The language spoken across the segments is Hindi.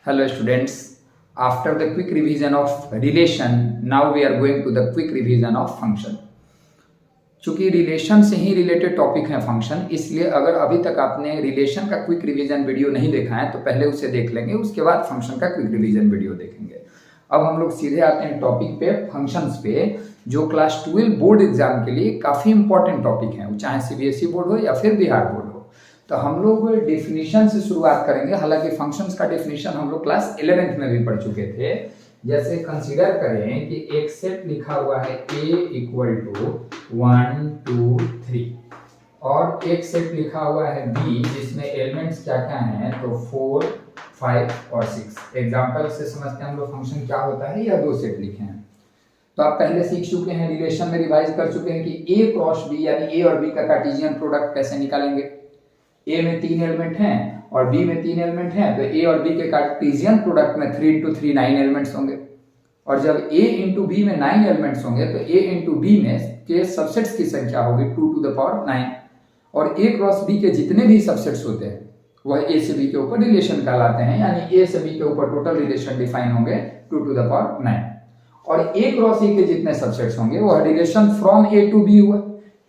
Hello students, after the quick revision of relation, now we are going to the quick revision of function. चूंकि रिलेशन से ही रिलेटेड टॉपिक है फंक्शन, इसलिए अगर अभी तक आपने रिलेशन का क्विक रिवीजन वीडियो नहीं देखा है तो पहले उसे देख लेंगे, उसके बाद फंक्शन का क्विक रिवीजन वीडियो देखेंगे। अब हम लोग सीधे आते हैं टॉपिक पे, फंक्शंस पे, जो क्लास 12 बोर्ड एग्जाम के लिए काफ़ी इंपॉर्टेंट टॉपिक है, चाहे सीबीएसई बोर्ड हो या फिर बिहार बोर्ड हो। तो हम लोग डेफिनेशन से शुरुआत करेंगे। हालांकि फंक्शंस का डेफिनेशन हम लोग क्लास 11th में भी पढ़ चुके थे। जैसे कंसीडर करें कि एक सेट लिखा हुआ है A इक्वल टू 1 2 3 और एक सेट लिखा हुआ है B जिसमें एलिमेंट्स क्या क्या हैं, तो 4 5 और 6। एग्जाम्पल से समझते हैं हम लोग फंक्शन क्या होता है, या दो सेट लिखे हैं। तो आप पहले सीख चुके हैं, रिलेशन में रिवाइज कर चुके हैं कि A क्रॉस B यानी A और B का कार्टेशियन प्रोडक्ट कैसे निकालेंगे। A में 3 एलिमेंट हैं और B में 3 एलिमेंट हैं, तो A और B के कार्टेशियन प्रोडक्ट में 3 into 3 9 एलिमेंट्स होंगे। और जब A into B में 9 एलिमेंट्स होंगे तो A into B में के सबसेट्स की संख्या होगी 2 to the power 9। और A क्रॉस B के जितने भी सबसेट्स होते हैं वह A से B के ऊपर रिलेशन कहलाते हैं, यानी A से B के ऊपर टोटल रिलेशन डिफाइन होंगे 2 to the power 9। और A क्रॉस A के जितने सबसेट्स होंगे वह relation from A to B हुआ।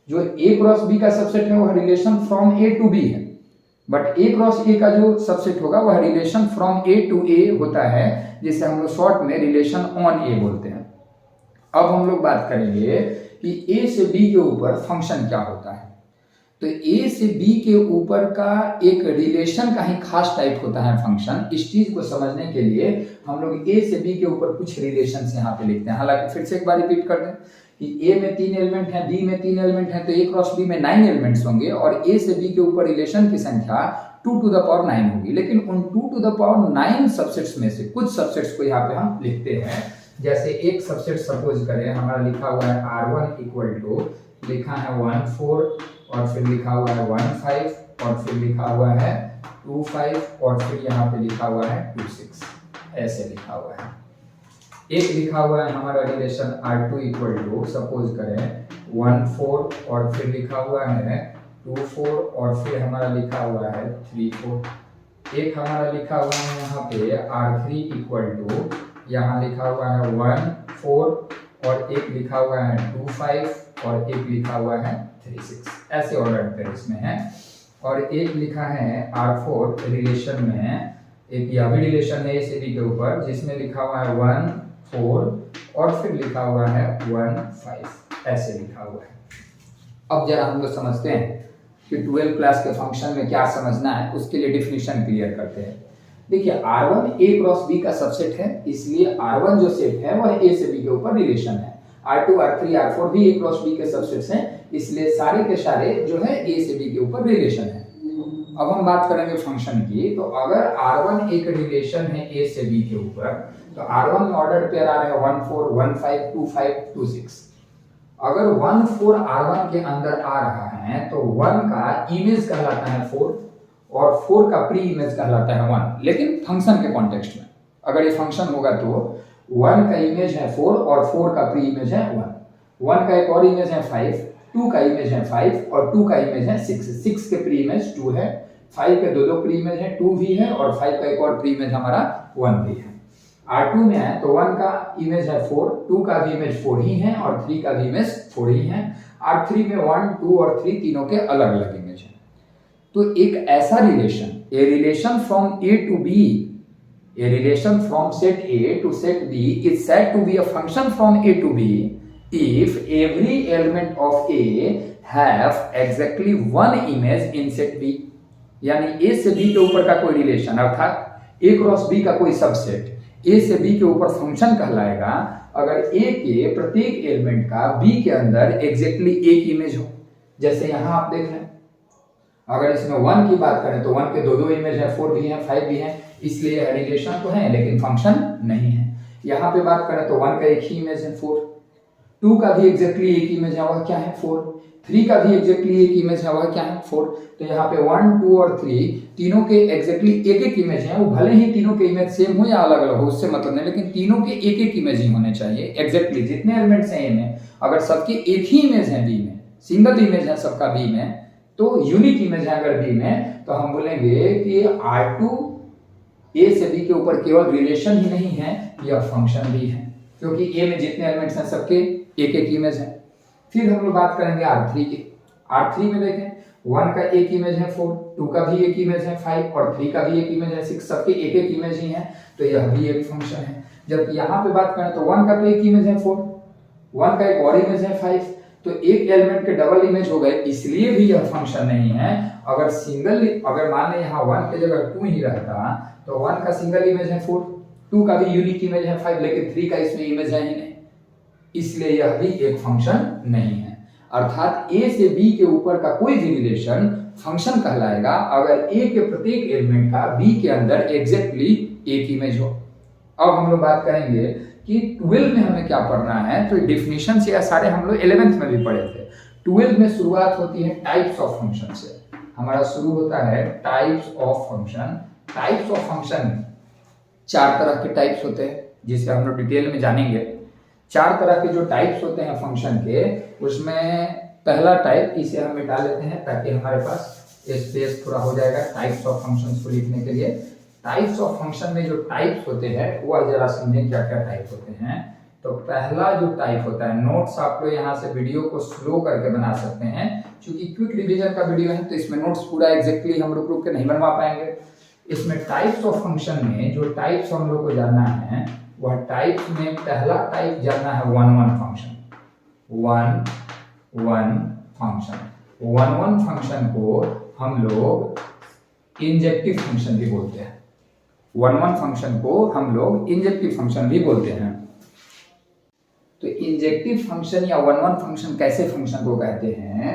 जो A क्रॉस B का सबसेट है वह relation from A to B है, बट A क्रॉस A का जो सबसेट होगा वह relation from A to A होता है, जिसे हम लोग शॉर्ट में रिलेशन ऑन A बोलते हैं। अब हम लोग बात करेंगे कि A से B के ऊपर फंक्शन क्या होता है। तो A से B के ऊपर का एक रिलेशन का ही खास टाइप होता है फंक्शन। इस चीज को समझने के लिए हम लोग A से B के ऊपर कुछ रिलेशन यहाँ पे लिखते हैं। हालांकि फिर से एक बार रिपीट कर दें कि A में 3 एलिमेंट हैं, B में 3 एलिमेंट हैं, तो A क्रॉस B में 9 एलिमेंट्स होंगे और A से B के ऊपर रिलेशन की संख्या 2 to the power 9 होगी। लेकिन उन 2 to the power 9 सबसेट्स में से कुछ सबसेट्स को यहाँ पे हम लिखते हैं। जैसे एक सबसेट सपोज करें हमारा लिखा हुआ है R1 इक्वल टू लिखा है 1 4 और फिर लिखा हुआ है 1 5 और फिर लिखा हुआ है 2 5 और फिर यहाँ पे लिखा हुआ है 2 6, ऐसे लिखा हुआ है। एक लिखा हुआ है हमारा relation R2 equal to suppose करें 1 4 और फिर लिखा हुआ है 2 4 और फिर हमारा लिखा हुआ है 3 4। एक हमारा लिखा हुआ है यहाँ पे R3 इक्वल टू यहाँ लिखा हुआ है 1 4 और एक लिखा हुआ है 2 5 और एक लिखा हुआ है 3 6, ऐसे ऑर्डर पे इसमें है। और एक लिखा है R4 रिलेशन में, एक यह भी रिलेशन है A से B के ऊपर, जिसमें लिखा हुआ है 1 4 और फिर लिखा हुआ है 1 5, ऐसे लिखा हुआ है। अब जरा हम लोग समझते हैं कि 12 क्लास के फंक्शन में क्या समझना है, उसके लिए डिफिनेशन क्लियर करते हैं। देखिए R1 A क्रॉस B का सबसेट है, इसलिए R1 जो सेट है वह A से B के ऊपर रिलेशन है। R2 R3 R4 भी A क्रॉस B के सबसेट्स हैं, इसलिए सारे के सारे जो है A से B के ऊपर रिलेशन है। अब हम बात करेंगे फंक्शन की। तो अगर R1 एक रिलेशन है A से B के ऊपर, तो R1 में ऑर्डर पेयर आ रहे हैं 1 4 1 5 2 5 2 6। अगर 1 4 R1 के अंदर आ रहा है तो 1 का इमेज कहलाता है 4 और 4 का प्री इमेज कहलाता है 1। लेकिन फंक्शन के कॉन्टेक्स्ट में अगर ये फंक्शन होगा तो 1 का इमेज है 4 और 4 का प्री इमेज है 1। 1 का एक और इमेज है 5, 2 का इमेज है 5 और 2 का इमेज है 6। 6 के प्री इमेज 2 है, 5 के दो प्री इमेज है 2 भी है और 5 का एक और प्री इमेज हमारा 1 भी है। R2 में है तो 1 का इमेज है 4, 2 का भी इमेज 4 ही है और 3 का भी इमेज 4 ही है। R3 में 1 2 और 3 तीनों के अलग अलग इमेज हैं। तो एक ऐसा relation, a relation from A to B, a relation from set A to set B is said to be a function from A to B if every element of A have exactly one image in set B। यानी A से B के ऊपर का कोई रिलेशन अर्थात A क्रॉस B का कोई सबसेट A से B के ऊपर फंक्शन कहलाएगा अगर A के प्रत्येक एलिमेंट का B के अंदर एग्जैक्टली एक इमेज हो। जैसे यहाँ आप देख रहे हैं, अगर इसमें 1 की बात करें तो 1 के दो इमेज है, 4 भी है 5 भी है, इसलिए रिलेशन तो है लेकिन फंक्शन नहीं है। यहाँ पे बात करें तो 1 का एक ही इमेज है 4, 2 का भी एग्जैक्टली एक इमेज है वह क्या है 4, 3 का भी एग्जैक्टली एक इमेज है वह क्या है 4। तो यहाँ पे 1 2 और 3 तीनों के एग्जैक्टली एक एक इमेज है। वो भले ही तीनों के इमेज सेम हो या अलग अलग हो उससे मतलब नहीं, लेकिन तीनों के एक एक इमेज ही होने चाहिए एग्जैक्टली। जितने एलिमेंट्स हैं A में अगर सबके एक ही इमेज है B में, सिंगल इमेज है सबका B में, तो यूनिक इमेज है अगर B में, तो हम बोलेंगे कि R2 ए से बी के ऊपर केवल रिलेशन ही नहीं है, यह फंक्शन भी है, क्योंकि ए में जितने एलिमेंट्स हैं सबके एक एक इमेज है। फिर हम लोग बात करेंगे R3 की। R3 में देखें 1 का एक इमेज है 4, 2 का भी एक इमेज है 5 और 3 का भी एक इमेज है 6, सबके एक एक इमेज ही है, तो यह भी एक फंक्शन है। जब यहाँ पे बात करें तो 1 का तो एक इमेज है 4, 1 का एक और इमेज है 5, तो एक एलिमेंट के डबल इमेज हो गए, इसलिए भी यह फंक्शन नहीं है। अगर मान लें यहाँ 1 की जगह 2 ही रहता तो 1 का सिंगल इमेज है 4, 2 का भी यूनिक इमेज है 5, लेकिन 3 का इसमें इमेज है ही नहीं, इसलिए यह भी एक फंक्शन नहीं है। अर्थात ए से बी के ऊपर का कोई भी रिलेशन फंक्शन कहलाएगा अगर ए के प्रत्येक एलिमेंट का बी के अंदर एग्जैक्टली एक इमेज हो। अब हम लोग बात करेंगे कि 12 में हमें क्या पढ़ना है, तो डिफिनीशन से सारे हम लोग 11th में भी पढ़े थे। 12 में शुरुआत होती है टाइप्स ऑफ फंक्शन से, हमारा शुरू होता है types of function. Types of function 4 तरह के टाइप्स होते हैं, जिसे हम लोग डिटेल में जानेंगे। 4 तरह के जो टाइप्स होते हैं फंक्शन के, उसमें पहला टाइप, इसे हम मिटा लेते हैं ताकि हमारे पास स्पेस थोड़ा हो जाएगा टाइप्स ऑफ फंक्शंस को लिखने के लिए। टाइप्स ऑफ फंक्शन में जो टाइप्स होते हैं वह जरा समझें क्या क्या टाइप होते हैं। तो पहला जो टाइप होता है, नोट्स आप लोग यहाँ से वीडियो को स्लो करके बना सकते हैं, क्योंकि क्विक रिवीजन का वीडियो है तो इसमें नोट्स पूरा एग्जैक्टली हम लोग रुक के नहीं बनवा पाएंगे। इसमें टाइप्स ऑफ फंक्शन में जो टाइप्स हम लोग को जानना है, वह टाइप्स में पहला टाइप जानना है 1-1 फंक्शन। 1-1 फंक्शन, 1-1 फंक्शन को हम लोग इंजेक्टिव फंक्शन भी बोलते हैं। 1-1 फंक्शन को हम लोग इंजेक्टिव फंक्शन भी बोलते हैं। तो इंजेक्टिव फंक्शन या 1-1 फंक्शन कैसे फंक्शन को कहते हैं,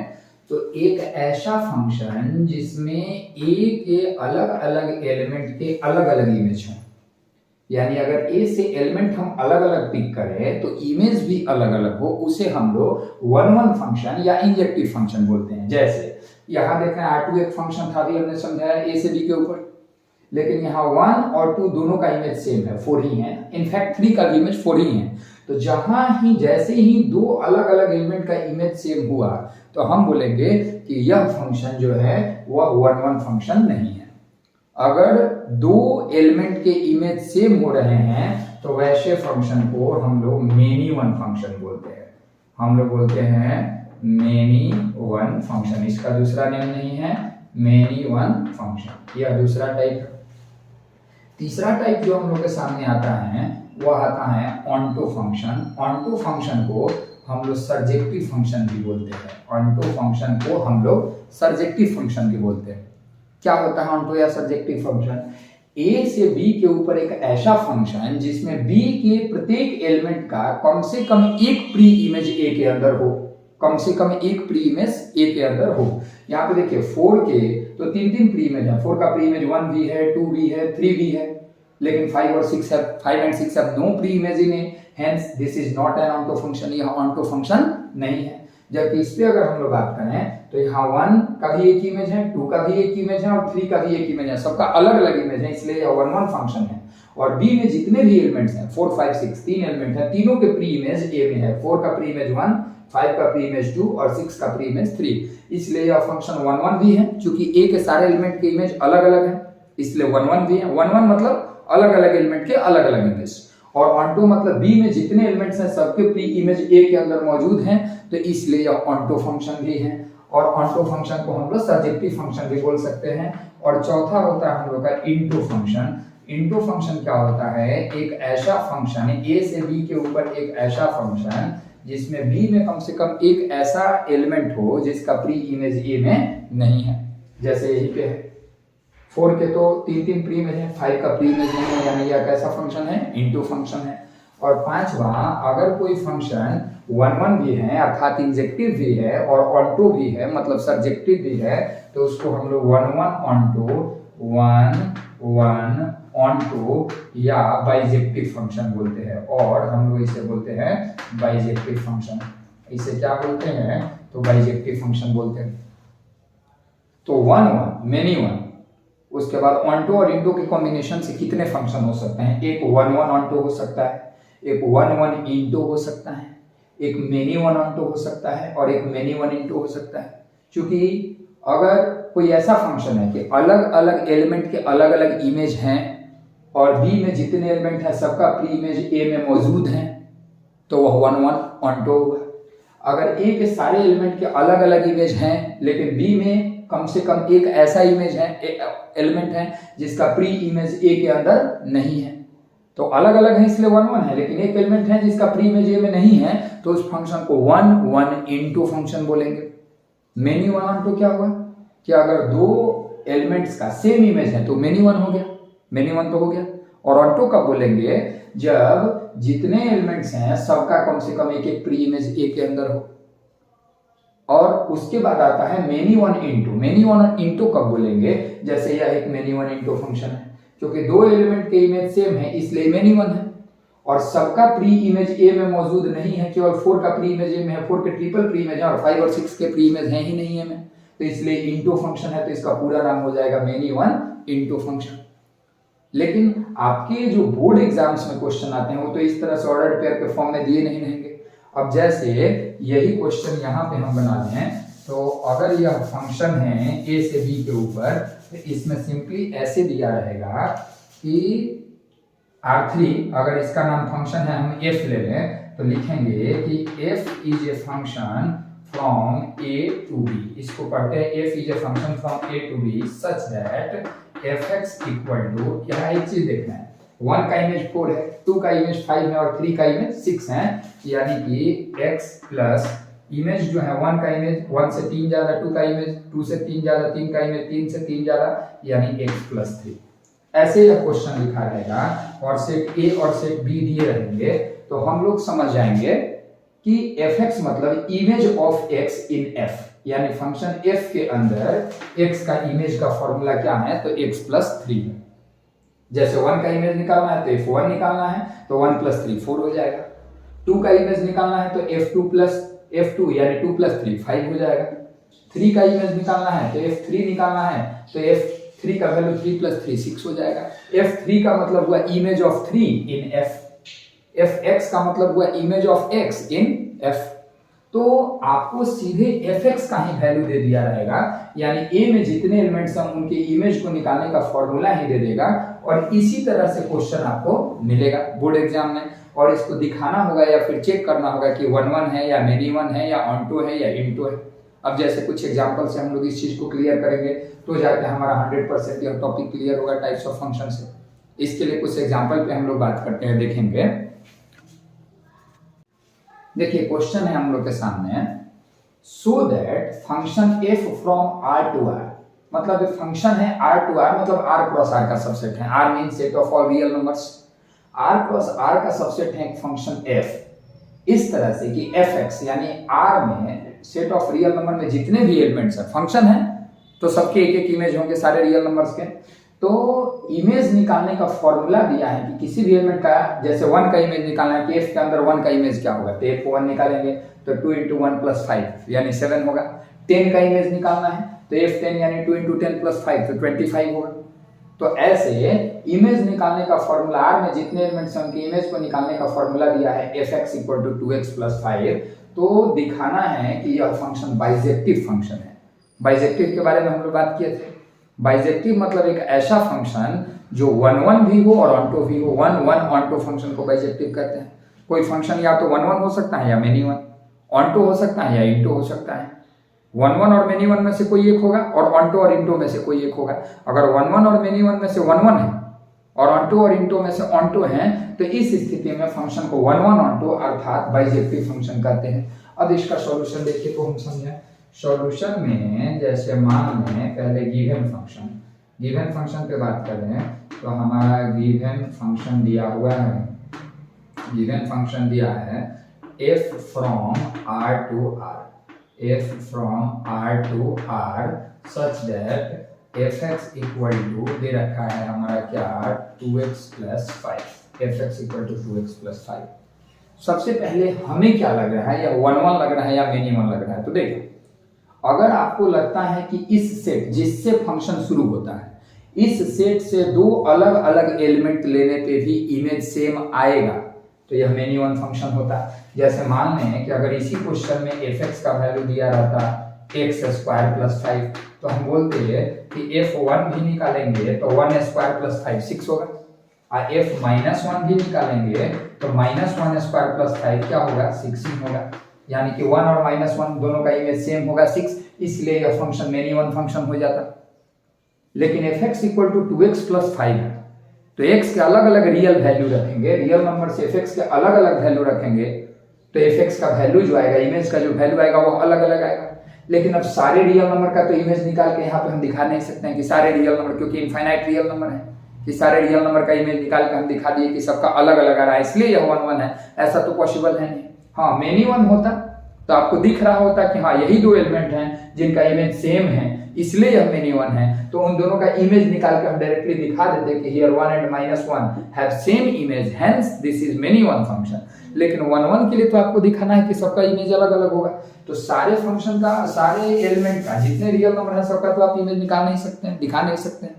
तो एक ऐसा फंक्शन जिसमें ए के अलग अलग एलिमेंट के अलग अलग इमेज हों, यानी अगर ए से एलिमेंट हम अलग अलग पिक करें तो इमेज भी अलग अलग हो, उसे हम लोग 1-1 फंक्शन या इंजेक्टिव फंक्शन बोलते हैं। जैसे यहाँ देखें R2 एक फंक्शन था, भी हमने समझाया ए से बी के ऊपर, लेकिन यहाँ 1 और 2 दोनों का इमेज सेम है, 4 ही है, इनफैक्ट 3 का भी इमेज 4 ही है। तो जहां ही जैसे ही 2 अलग अलग एलिमेंट का इमेज सेम हुआ तो हम बोलेंगे कि यह फंक्शन जो है वह 1-1 फंक्शन नहीं है। अगर 2 एलिमेंट के इमेज सेम हो रहे हैं तो वैसे फंक्शन को हम लोग मेनी वन फंक्शन बोलते हैं। हम लोग बोलते हैं मेनी वन फंक्शन, इसका दूसरा नेम नहीं है मेनी वन फंक्शन, यह दूसरा टाइप है। तीसरा टाइप जो हम लोग के सामने आता है वह आता है ऑन्टो फंक्शन। ऑन्टो फंक्शन को हम लोग सर्जेक्टिव फंक्शन भी बोलते हैं। ऑन्टो फंक्शन को हम लोग सर्जेक्टिव फंक्शन भी बोलते हैं। क्या होता है ऑन्टो या सर्जेक्टिव फंक्शन? ए से बी के ऊपर एक ऐसा फंक्शन जिसमें बी के प्रत्येक एलिमेंट का कम से कम एक प्री इमेज ए के अंदर हो, कम से कम एक प्री इमेज ए के अंदर हो। यहाँ पे देखिए 4 के तो 3 प्री इमेज है। 4 का प्री इमेज 1 भी है, 2 भी है, 3 भी है, लेकिन 5 और 6 है, 5 and 6 have no pre image in it, hence this is not an onto function. यह ऑन्टो फंक्शन नहीं है। जबकि इस पे अगर हम लोग बात करें तो यहाँ 1 का भी एक इमेज है, 2 का भी एक इमेज है और 3 का भी एक इमेज है, सबका अलग अलग इमेज है, इसलिए यह 1-1 फंक्शन है। और बी में जितने भी एलिमेंट्स हैं 4, 5, 6 3 एलिमेंट हैं, तीनों के प्री इमेज ए में है। 4 का प्री इमेज 1, 5 का प्री इमेज 2 और 6 का प्री इमेज 3, इसलिए यह फंक्शन 1-1 भी है। चूंकि ए के सारे एलिमेंट के इमेज अलग अलग है इसलिए 1-1 भी है। 1-1 मतलब अलग अलग एलिमेंट के अलग अलग इमेज, और ऑन्टो मतलब बी में जितने एलिमेंट्स हैं सबके प्री इमेज ए के अंदर मौजूद हैं, तो इसलिए यह ऑन्टो फंक्शन भी है। और ऑन्टो फंक्शन को हम लोग सर्जेक्टिव फंक्शन भी बोल सकते हैं। और चौथा होता है हम लोग का इंटो फंक्शन। इंटो फंक्शन क्या होता है? एक ऐसा फंक्शन ए से बी के ऊपर एक ऐसा फंक्शन जिसमें बी में कम से कम एक ऐसा एलिमेंट हो जिसका प्री इमेज ए में नहीं है। जैसे यही पे है 4 के तो 3 प्री इमेज है, 5 का प्री इमेज नहीं है, यानी यह कैसा फंक्शन है? इंटो फंक्शन है। और पांचवा, अगर कोई फंक्शन 1-1 भी है अर्थात इंजेक्टिव भी है और ऑन्टो भी है मतलब सर्जेक्टिव भी है, तो उसको हम लोग 1-1 ऑन्टो, 1-1 ऑन्टो या बाइजेक्टिव फंक्शन बोलते हैं। और हम लोग इसे बोलते हैं बाइजेक्टिव फंक्शन। इसे क्या बोलते हैं? तो बाइजेक्टिव फंक्शन बोलते हैं। तो 1-1 मेनी वन, उसके बाद ऑन्टो और इंटो के कॉम्बिनेशन से कितने फंक्शन हो सकते हैं? एक 1-1 ऑन्टो हो सकता है, एक 1-1 इंटो हो सकता है, एक मेनी वन ऑन्टो हो सकता है और एक मेनी वन इंटो हो सकता है। क्योंकि अगर कोई ऐसा फंक्शन है कि अलग अलग एलिमेंट के अलग अलग इमेज हैं और बी में जितने एलिमेंट हैं सबका प्री इमेज ए में मौजूद हैं तो वह 1 1 ऑन टू होगा। अगर ए के सारे एलिमेंट के अलग अलग इमेज हैं लेकिन बी में कम से कम एक ऐसा इमेज है एलिमेंट है जिसका प्री इमेज ए के अंदर नहीं है, तो अलग अलग है इसलिए 1 1 है, लेकिन एक एलिमेंट है जिसका प्री इमेज ए में नहीं है तो उस फंक्शन को 1 1 इनटू फंक्शन बोलेंगे। मेनी वन ऑन टू क्या हुआ कि अगर दो एलिमेंट्स का सेम इमेज है तो मेनी वन हो गया, मेनी वन तो हो गया। और ऑन टू कब बोलेंगे जब जितने एलिमेंट्स हैं सबका कम से कम एक एक प्री इमेज ए के अंदर हो। और उसके बाद आता है many one into. Many one into कब बोलेंगे जैसे यह एक मेनी वन इनटू फंक्शन है, क्योंकि दो एलिमेंट के इमेज सेम है इसलिए मेनी वन है और सबका प्री इमेज ए में मौजूद नहीं है, केवल 4 का प्री इमेज ए में है, 4 के ट्रिपल प्री इमेज है और 5 और 6 के प्री इमेज है ही नहीं है में, तो इसलिए इनटू फंक्शन है तो इसका पूरा नाम हो जाएगा मेनी वन इनटू फंक्शन। लेकिन आपके जो बोर्ड एग्जाम्स में क्वेश्चन आते हैं वो तो इस तरह से ऑर्डर पेयर के फॉर्म में दिए नहीं रहेंगे। अब जैसे यही क्वेश्चन यहाँ पे हम बना लें तो अगर यह फंक्शन है ए से बी के ऊपर तो इसमें सिंपली ऐसे दिया रहेगा कि R3, अगर इसका नाम फंक्शन है हम f ले लें तो लिखेंगे कि f is a function from a to b। इसको पढ़ते हैं f is a function from a to b such that fx equal to, यहाँ एक चीज देखना है 1 का इमेज 4 है, 2 का इमेज 5 है और 3 का इमेज 6 है, यानी कि x प्लस इमेज जो है 1 का इमेज 1 से 3 ज्यादा, 2 का इमेज 2 से 3 ज्यादा, 3 का इमेज 3 से 3 ज्यादा यानी x प्लस 3। ऐसे यह क्वेश्चन लिखा रहेगा और सेट ए और सेट बी दिए रहेंगे तो हम लोग समझ जाएंगे कि fx मतलब image of x in f, यानी फंक्शन f के अंदर x का इमेज का फॉर्मूला क्या है तो x प्लस 3 है। जैसे 1 का इमेज निकालना है तो f1 निकालना है तो 1 प्लस 3 4 हो जाएगा, 2 का इमेज निकालना है तो f2 प्लस f2 यानी 2 प्लस 3 5 हो जाएगा, 3 का इमेज निकालना है तो f3 निकालना है तो f3 का वैल्यू 3 प्लस 3 6 हो जाएगा। f3 का मतलब हुआ image of 3 in f, fx का मतलब हुआ image of x in f। तो आपको सीधे fx का ही वैल्यू दे दिया रहेगा, यानी a में जितने एलिमेंट्स हैं उनके इमेज को निकालने का फॉर्मूला ही दे देगा और इसी तरह से क्वेश्चन आपको मिलेगा बोर्ड एग्जाम में। और इसको दिखाना होगा या फिर चेक करना होगा कि 1 1 है या मेनी वन है या ऑन टू है या इनटू है। अब जैसे कुछ एग्जांपल से हम लोग इस चीज को क्लियर करेंगे तो जाके हमारा 100% यह टॉपिक क्लियर होगा टाइप्स ऑफ फंक्शन से। इसके लिए कुछ एग्जांपल पे हम लोग बात करते हैं, देखेंगे। देखिए क्वेश्चन है हम लोग के सामने, so that function f from r to r, मतलब एक फंक्शन है r टू r मतलब r क्रॉस r का सबसेट है, r means set of all real numbers, r cross r का सबसेट है एक फंक्शन f इस तरह से कि fx यानी r में सेट ऑफ रियल नंबर में जितने भी एलिमेंट्स है, फंक्शन है तो सबके एक एक इमेज होंगे सारे रियल नंबर्स के, तो इमेज निकालने का फॉर्मूला दिया है कि किसी भी एलिमेंट का, जैसे 1 का इमेज निकालना है कि f के अंदर 1 का इमेज क्या होगा तो f1 निकालेंगे तो 2 into 1 plus 5 यानी 7 होगा। 10 का इमेज निकालना है तो f10 यानी 2 into 10 plus 5 तो 25 होगा। तो ऐसे इमेज निकालने का फॉर्मूला r में जितने एलिमेंट्स हैं उनके इमेज को निकालने का फॉर्मूला दिया है fx equal to 2x plus 5, तो दिखाना है कि यह फंक्शन बाइजेक्टिव फंक्शन है। बाइजेक्टिव के बारे में हम लोग बात किए थे। बाइजेक्टिव मतलब एक ऐसा फंक्शन जो 1 1 भी हो और ऑन टू भी हो, 1 1 ऑन टू फंक्शन को बाइजेक्टिव कहते हैं। कोई फंक्शन या तो 1 1 हो सकता है या मेनी वन, ऑन टू हो सकता है या इनटू हो सकता है। 1 1 और मेनी वन में से कोई एक होगा और ऑन टू और इनटू में से कोई एक होगा। अगर 1 1 और मेनी वन में से 1 1 है और ऑन टू और इनटू में से ऑन टू है तो इस स्थिति में फंक्शन को 1 1 ऑन टू अर्थात बाइजेक्टिव फंक्शन कहते हैं। अब इसका सॉल्यूशन देखिए तो हम समझें। सॉल्यूशन में जैसे मान लें पहले गिवन फंक्शन पे बात कर रहे हैं तो हमारा गिवन फंक्शन दिया हुआ है, गिवन फंक्शन दिया है f from r to r, f from r to r such that fx equal to दे रखा है हमारा क्या 2x plus 5, fx equal to 2x plus 5। सबसे पहले हमें क्या लग रहा है, या 1 1 लग रहा है या मेनी वन लग रहा है। तो देखिए अगर आपको लगता है कि इस सेट जिससे फंक्शन शुरू होता है इस सेट से दो अलग अलग एलिमेंट लेने पे भी इमेज सेम आएगा तो यह मेनी वन फंक्शन होता है। जैसे मान लें कि अगर इसी क्वेश्चन में fx का वैल्यू दिया रहता x स्क्वायर प्लस 5 तो हम बोलते हैं कि f1 भी निकालेंगे तो 1 स्क्वायर प्लस 5 6 होगा। f -1 भी निकालेंगे तो -1² + 5 क्या होगा 6 ही होगा, यानी कि 1 और -1 दोनों का इमेज सेम होगा 6, इसलिए यह फंक्शन मेनी वन फंक्शन हो जाता। लेकिन fx = 2x + 5 है, तो x के अलग अलग रियल वैल्यू रखेंगे, रियल नंबर से fx के अलग अलग वैल्यू रखेंगे तो fx का वैल्यू जो आएगा, इमेज का जो वैल्यू आएगा वो अलग अलग आएगा। लेकिन अब सारे रियल नंबर का तो इमेज निकाल के यहाँ पे हम दिखा नहीं सकते हैं कि सारे रियल नंबर, क्योंकि इनफाइनाइट रियल नंबर है, कि सारे रियल नंबर का इमेज निकाल के हम दिखा दिए कि सबका अलग अलग आ रहा है इसलिए यह 1 1 है, ऐसा तो पॉसिबल है नहीं। हाँ, मेनी वन होता तो आपको दिख रहा होता कि हाँ यही दो एलिमेंट हैं जिनका इमेज सेम है इसलिए यह मेनी वन है, तो उन दोनों का इमेज निकाल के हम डायरेक्टली दिखा देते कि here 1 and -1 have same image, hence this is many one function. लेकिन 1 1 के लिए तो आपको दिखाना है कि सबका इमेज अलग अलग होगा, तो सारे फंक्शन का, सारे एलिमेंट का, जितने रियल नंबर है सबका तो आप इमेज निकाल नहीं सकते हैं, दिखा नहीं सकते हैं।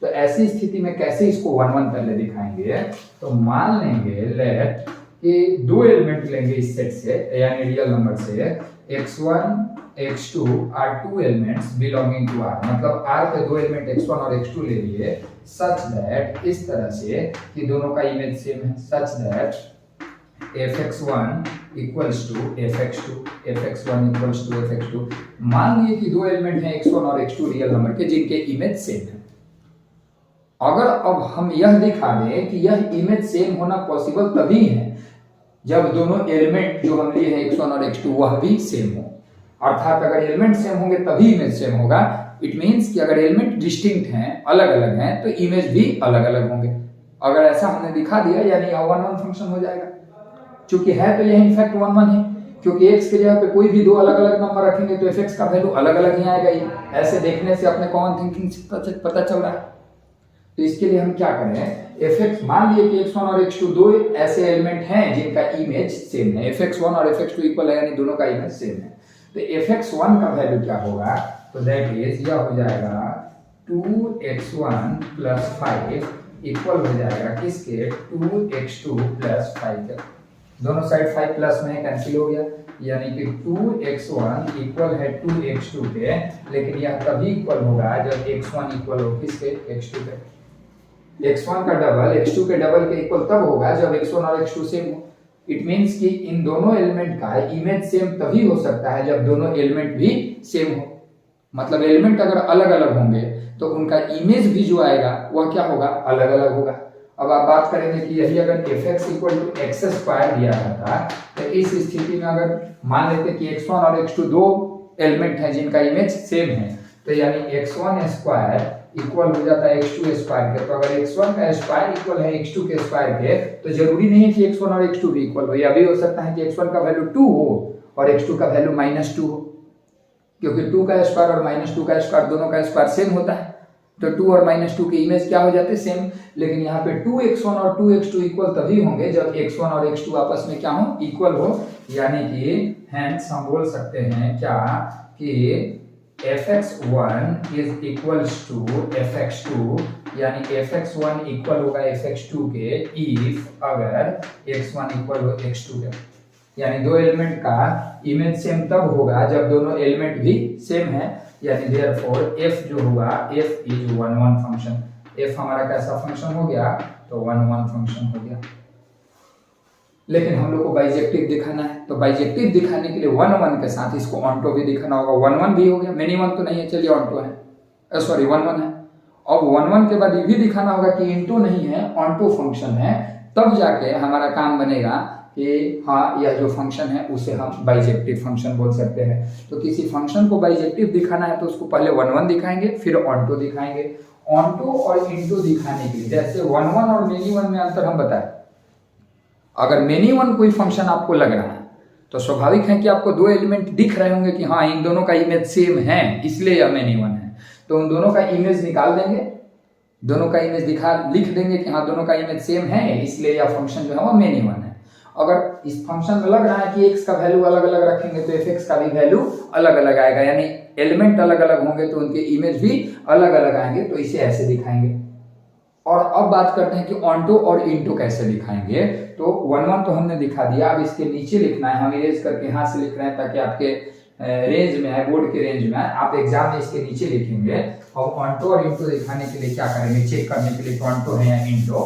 तो ऐसी स्थिति में कैसे इसको 1 1 पहले दिखाएंगे, तो मान लेंगे लेट कि दो एलिमेंट लेंगे इस सेट से, यानी रियल नंबर से x1 x2 are two elements belonging to R, मतलब R के दो एलिमेंट x1 और x2 ले लिए सच दैट, इस तरह से कि दोनों का इमेज सेम है, such that fx1 equals to fx2, fx1 equals to fx2। मान लिए कि दो एलिमेंट हैं x1 और x2 रियल नंबर के जिनके इमेज सेम है। अगर अब हम यह दिखा दें कि यह इमेज सेम होना पॉसिबल तभी है जब दोनों एलिमेंट जो हम लिए हैं x1 और x2 वह भी सेम हो, अर्थात अगर एलिमेंट सेम होंगे तभी इमेज सेम होगा। इट मींस कि अगर एलिमेंट डिस्टिंक्ट हैं, अलग अलग हैं, तो इमेज भी अलग अलग होंगे। अगर ऐसा हमने दिखा दिया यानी यह 1 1 फंक्शन हो जाएगा, क्योंकि है तो यह इनफैक्ट 1 1 है, क्योंकि x के जगह पे कोई भी दो अलग अलग नंबर रखेंगे तो fx का वैल्यू अलग अलग ही आएगा ही। ऐसे देखने से अपने कॉमन थिंकिंग से पता चल रहा है। तो इसके लिए हम क्या करें, fx मान लिए कि x1 और x2 दो ऐसे एलिमेंट हैं जिनका इमेज सेम है, fx1 और fx2 इक्वल है यानी दोनों का इमेज सेम है। तो fx1 का वैल्यू क्या होगा, तो दैट इज यह हो जाएगा 2x1 + 5 इक्वल हो जाएगा किसके, 2x2 + 5 के। दोनों साइड 5 प्लस में कैंसिल हो गया, यानी कि 2x1 इक्वल है 2x2 के, लेकिन यह तभी इक्वल होगा जब x1 इक्वल हो किसके, x2 के। x1 का डबल x2 के डबल के इक्वल तब होगा जब x1 और x2 सेम हो। इट मींस कि इन दोनों एलिमेंट का इमेज सेम तभी हो सकता है जब दोनों एलिमेंट भी सेम हो, मतलब एलिमेंट अगर अलग अलग होंगे तो उनका इमेज भी जो आएगा वह क्या होगा, अलग अलग होगा। अब आप बात करेंगे कि यही अगर fx = x² दिया रहता तो इस स्थिति में अगर मान लेते कि x1 और x2 दो एलिमेंट हैं जिनका इमेज सेम है, तो यानी x1² इक्वल हो जाता है x2² के। तो अगर x1 का स्क्वायर इक्वल है x2 के स्क्वायर के, तो जरूरी नहीं है कि x1 और x2 भी इक्वल हो, या भी हो सकता है कि x1 का वैल्यू 2 हो और x2 का वैल्यू -2 हो, क्योंकि 2 का स्क्वायर और -2 का स्क्वायर दोनों का स्क्वायर सेम होता है, तो 2 और -2 के इमेज क्या हो जाते हैं, सेम। लेकिन यहाँ पे 2x1 और 2x2 इक्वल तभी होंगे जब x1 और x2 आपस में क्या हो, इक्वल हो, यानी कि हेंस हम बोल सकते हैं क्या कि fx1 is equals to fx2, यानी fx1 इक्वल होगा fx2 के इफ अगर x1 इक्वल हो x2 के, यानी दो एलिमेंट का इमेज सेम तब होगा जब दोनों एलिमेंट भी सेम है, यानी देयरफॉर f जो हुआ f इज 1 1 फंक्शन। f हमारा कैसा फंक्शन हो गया, तो 1 1 फंक्शन हो गया। लेकिन हम लोग को बाइजेक्टिव दिखाना है, तो बाइजेक्टिव दिखाने के लिए 1 1 के साथ इसको ऑन्टो भी दिखाना होगा। 1 1 भी हो गया, मेनी वन तो नहीं है, चलिए ऑन्टो है, सॉरी 1 1 है। अब 1 1 के बाद ये भी दिखाना होगा कि इंटो नहीं है, ऑन्टो फंक्शन है, तब जाके हमारा काम बनेगा कि हाँ यह जो फंक्शन है उसे हम बाइजेक्टिव फंक्शन बोल सकते हैं। तो किसी फंक्शन को बाइजेक्टिव दिखाना है तो उसको पहले 1 1 दिखाएंगे फिर ऑन्टो दिखाएंगे। ऑन्टो और इंटो दिखाने के लिए जैसे 1 1 और मेनी वन में अंतर हम बताएं, अगर मेनी वन कोई फंक्शन आपको लग रहा है तो स्वाभाविक है कि आपको दो एलिमेंट दिख रहे होंगे कि हाँ इन दोनों का इमेज सेम है इसलिए यह मेनी वन है, तो उन दोनों का इमेज निकाल देंगे, दोनों का इमेज लिख देंगे कि हाँ दोनों का इमेज सेम है इसलिए यह फंक्शन जो है वो मेनी वन है। अगर इस फंक्शन में लग रहा है कि x का वैल्यू अलग अलग रखेंगे तो fx का भी वैल्यू अलग अलग आएगा, यानी एलिमेंट अलग अलग होंगे तो उनके इमेज भी अलग अलग आएंगे, तो इसे ऐसे दिखाएंगे। और अब बात करते हैं कि ऑन्टो और इंटो कैसे दिखाएंगे। तो 1 1 तो हमने दिखा दिया, अब इसके नीचे लिखना है, हम इरेज करके यहाँ से लिख रहे हैं ताकि आपके रेंज में है, बोर्ड के रेंज में है, आप एग्जाम में इसके नीचे लिखेंगे। और ऑन्टो और इंटो दिखाने के लिए क्या करेंगे, चेक करने के लिए कि ऑन्टो है या इंटो,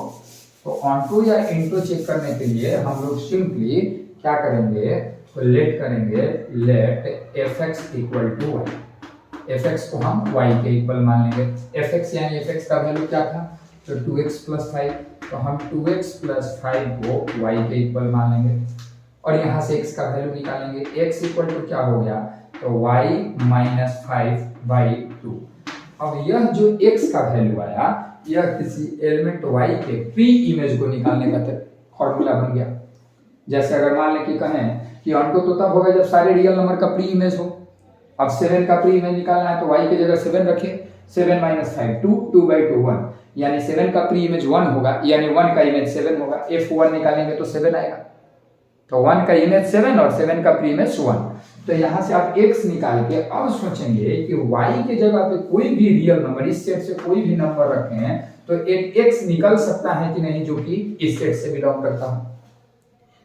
तो ऑनटू या इनटू चेक करने के लिए हम लोग सिंपली क्या करेंगे, तो लेट करेंगे, let F X equal to Y. F X को हम वाई के इक्वल मान लेंगे। एफ एक्स यानी एफ एक्स का वैल्यू क्या था, तो 2x प्लस 5, तो हम 2x प्लस 5 को y के इक्वल मान लेंगे और यहाँ से x का वैल्यू निकालेंगे। x इक्वल टू क्या हो गया, तो y माइनस 5/2। अब यह जो x का वैल्यू आया, यह किसी एलिमेंट y के प्री इमेज को निकालने का फॉर्मूला बन गया। जैसे अगर मान लें कि कहें कि ऑनटू तो तब होगा जब सारे रियल नंबर का प्री इमेज हो। अब 7 का प्री इमेज निकालना है तो y की जगह 7 रखिए, 7 माइनस 5 2, 2/2 1, यानी 7 का प्री इमेज 1 होगा, यानी 1 का इमेज 7 होगा। F1 निकालेंगे तो 7 आएगा, तो 1 का इमेज 7 और 7 का प्री इमेज 1। तो यहाँ से आप x निकाल के अब सोचेंगे कि y के जगह पे कोई भी रियल नंबर, इस सेट से कोई भी नंबर रखें तो एक x निकल सकता है कि नहीं, जो कि इस सेट से बिलोंग करता हो,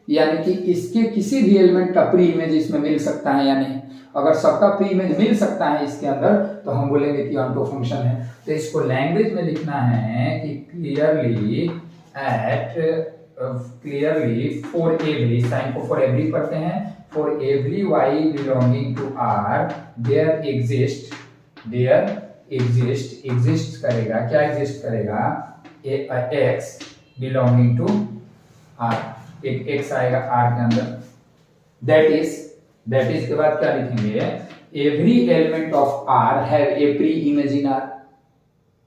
यानी कि इसके किसी भी एलिमेंट का प्री इमेज इसमें मिल सकता है या नहीं। अगर सबका प्री इमेज मिल सकता है इसके अंदर तो हम बोलेंगे कि ऑनटू फंक्शन है। तो इसको लैंग्वेज में लिखना है कि क्लियरली फॉर एवरी, साइन को फॉर एवरी पढ़ते हैं, for every Y belonging to R there exist करेगा, क्या एग्जिस्ट करेगा, एक्स बिलोंगिंग टू आर, एक एक्स आएगा आर के अंदर। दैट इज के बाद क्या लिखेंगे, every element of R have a pre image in R.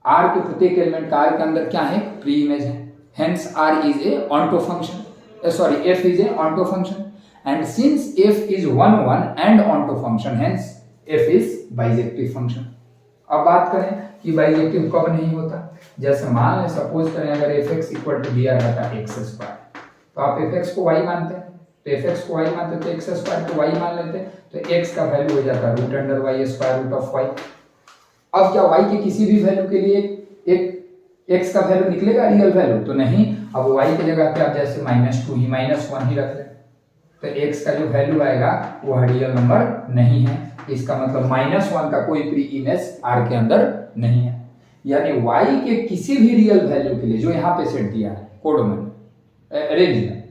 R के प्रत्येक एलिमेंट का आर के अंदर क्या है, प्री इमेज है। Hence R is a onto function, sorry F is a onto function, and since F is 1 1 and onto function, hence F is bijective function. अब बात करें कि बाइजेक्टिव कब नहीं होता, जैसे मान लें सपोज करें अगर एफ एक्स इक्वल टू दिया रहता है एक्स स्क्वायर, तो आप एफ एक्स को वाई मानते हैं, तो एफ एक्स को वाई मानते तो एक्स स्क्वायर को वाई मान लेते, तो एक्स का वैल्यू हो जाता है root under Y square root of Y. अब क्या वाई के किसी भी वैल्यू के लिए एक एक्स का वैल्यू निकलेगा रियल वैल्यू, तो नहीं। अब वाई की जगह पे आप जैसे -2 ही -1 ही रख लें, तो एक्स का जो वैल्यू आएगा वो रियल नंबर नहीं है। इसका मतलब -1 का कोई प्री इमेज आर के अंदर नहीं है, यानी वाई के किसी भी रियल वैल्यू के लिए जो यहाँ पे सेट दिया है कोड में, रेंज में,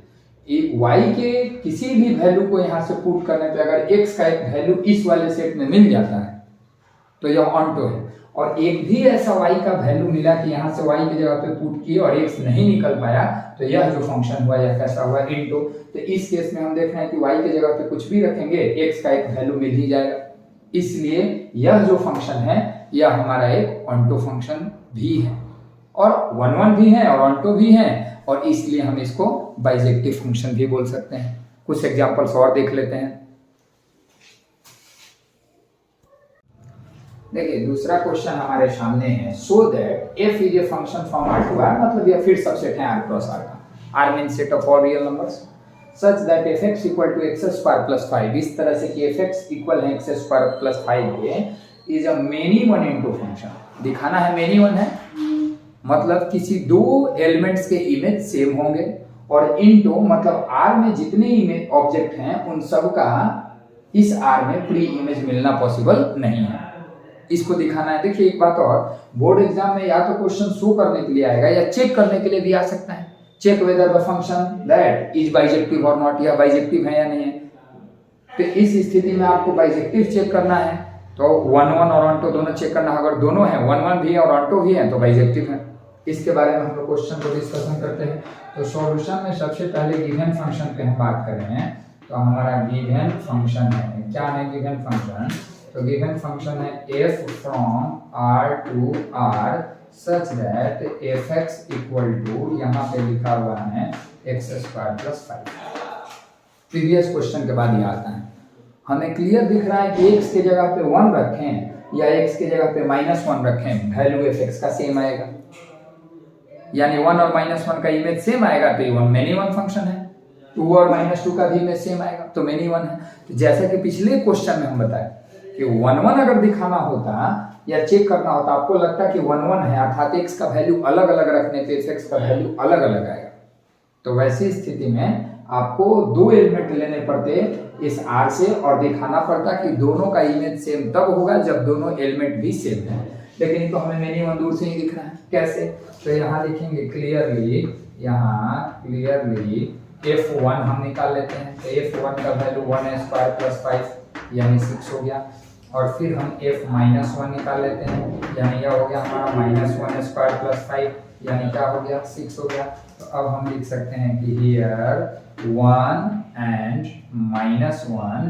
y के किसी भी वैल्यू को यहाँ से पुट करने पे अगर x का एक वैल्यू इस वाले सेट में मिल जाता है तो यह ऑनटो है। और एक भी ऐसा y का वैल्यू मिला कि यहाँ से y की जगह पे पुट किए और x नहीं निकल पाया, तो यह जो फंक्शन हुआ यह कैसा हुआ, इनटू। तो इस केस में हम देख रहे हैं कि y की जगह पे कुछ भी रखेंगे x का एक वैल्यू मिल ही जाएगा, इसलिए यह जो फंक्शन है यह हमारा एक ऑनटो फंक्शन भी है, और 1 1 भी है और ऑनटो भी है, और इसलिए हम इसको बाइजेक्टिव फंक्शन भी बोल सकते हैं। कुछ एग्जांपल्स और देख लेते हैं। देखिए दूसरा क्वेश्चन हमारे सामने है, so that f is a function from R to R, मतलब यह फिर सबसेट है R क्रॉस R का। R means set of all real numbers such that fx equal to x square plus 5, इस तरह से कि fx इक्वल है x स्क्वायर प्लस 5 के is a many one into function. दिखाना है मेनी वन है, मतलब किसी दो एलिमेंट्स के इमेज सेम होंगे, और इनटू मतलब R में जितने इमेज ऑब्जेक्ट हैं उन सब का इस R में प्री इमेज मिलना पॉसिबल नहीं है, इसको दिखाना है। देखिए एक बात और, बोर्ड एग्जाम में या तो क्वेश्चन शो करने के लिए आएगा या चेक करने के लिए भी आ सकता है, check whether the function that is bijective और नॉट, या बाइजेक्टिव है या नहीं है। तो इस स्थिति में आपको बाइजेक्टिव चेक करना है, तो 1 1 और ऑनटो दोनों चेक करना है। अगर दोनों हैं 1 1 भी है और ऑनटो भी है तो बाइजेक्टिव है। इसके बारे में हम लोग क्वेश्चन को डिस्कशन करते हैं। तो सॉल्यूशन में सबसे पहले गिवन फंक्शन पे हम बात कर रहे हैं, तो हमारा गिवन फंक्शन है, क्या है गिवन फंक्शन, तो गिवन फंक्शन है f from R to R such that fx equal to, यहाँ पे लिखा हुआ है x square plus 5। Previous question के बाद ये आता है, हमें क्लियर दिख रहा है कि x के जगह पे 1 रखें या x के जगह पे -1 रखें, वैल्यू fx का सेम आएगा, यानी 1 और -1 का इमेज सेम आएगा तो ये मेनी वन फंक्शन है। 2 और -2 का भी इमेज सेम आएगा तो मेनी वन है। तो जैसा कि पिछले क्वेश्चन में हम बताए कि 1 1 अगर दिखाना होता या चेक करना होता, आपको लगता है कि 1 1 है अर्थात x का वैल्यू अलग अलग रखने पे fx का वैल्यू अलग अलग आएगा, तो वैसी स्थिति में आपको दो एलिमेंट लेने पड़ते इस R से और दिखाना पड़ता कि दोनों का इमेज सेम तब होगा जब दोनों एलिमेंट भी सेम है। लेकिन तो हमें मेनी वन दूर से ही दिख रहा है, कैसे, तो यहाँ लिखेंगे क्लियरली यहाँ क्लियरली f1 हम निकाल लेते हैं। तो f1 का वैल्यू 1² + 5 यानी 6 हो गया। और फिर हम f-1 निकाल लेते हैं, यानी यह हो गया हमारा -1² + 5 यानी क्या हो गया 6 हो गया। तो अब हम लिख सकते हैं कि here 1 and -1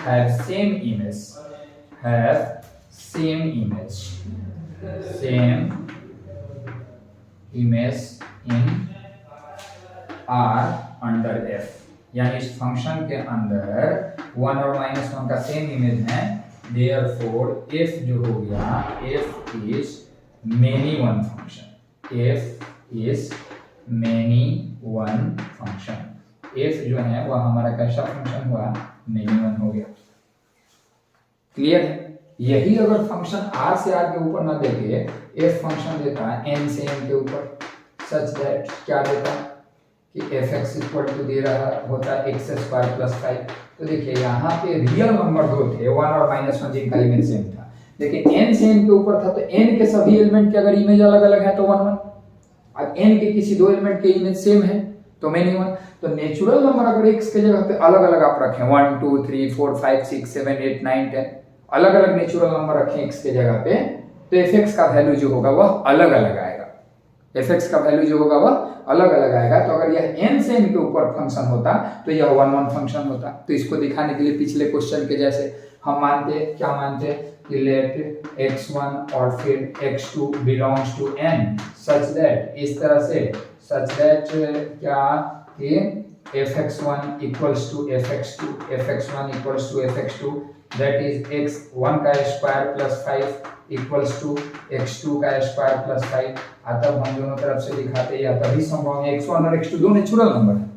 have same image in R under F, यानी इस फंक्शन के अंदर 1 और -1 का सेम इमेज है। Therefore f जो हो गया f is many one function, f is many one function। f जो है वह हमारा कैसा फंक्शन हुआ, many one हो गया। क्लियर है? यही अगर फंक्शन r से r के ऊपर ना देके f फंक्शन देता है n से n के ऊपर, सच दैट क्या देता कि fx इक्वल टू दे रहा होता है x² + 5। तो देखिए यहाँ पे रियल नंबर दो थे, 1 और -1 जिनका इमेज सेम था, लेकिन n से n के ऊपर था तो n के सभी एलिमेंट के अगर इमेज अलग अलग है तो 1 1, अब n के किसी दो एलिमेंट के इमेज सेम है तो मेनी 1। तो नेचुरल नंबर अगर x के जगह पे अलग अलग आप रखें 1 2 3 4 5 6 7 8 9 10 अलग अलग नेचुरल नंबर रखें x के जगह पे, तो fx का वैल्यू जो होगा वह अलग अलग आएगा। fx का वैल्यू जो होगा वह अलग अलग आएगा। तो अगर यह n से n के ऊपर फंक्शन होता तो यह 1 1 फंक्शन होता। तो इसको दिखाने के लिए पिछले क्वेश्चन के जैसे हम क्या मानते कि लेट x1 और फिर x2 belongs to n such that, इस तरह से सच दैट क्या कि fx1 equals to fx2, fx1 equals to fx2, that is x1 का square plus 5 equals to x2 का स्क्वायर प्लस 5। तब हम दोनों तरफ से दिखाते हैं, या तभी संभव है। x1 और x2 दो नेचुरल नंबर है,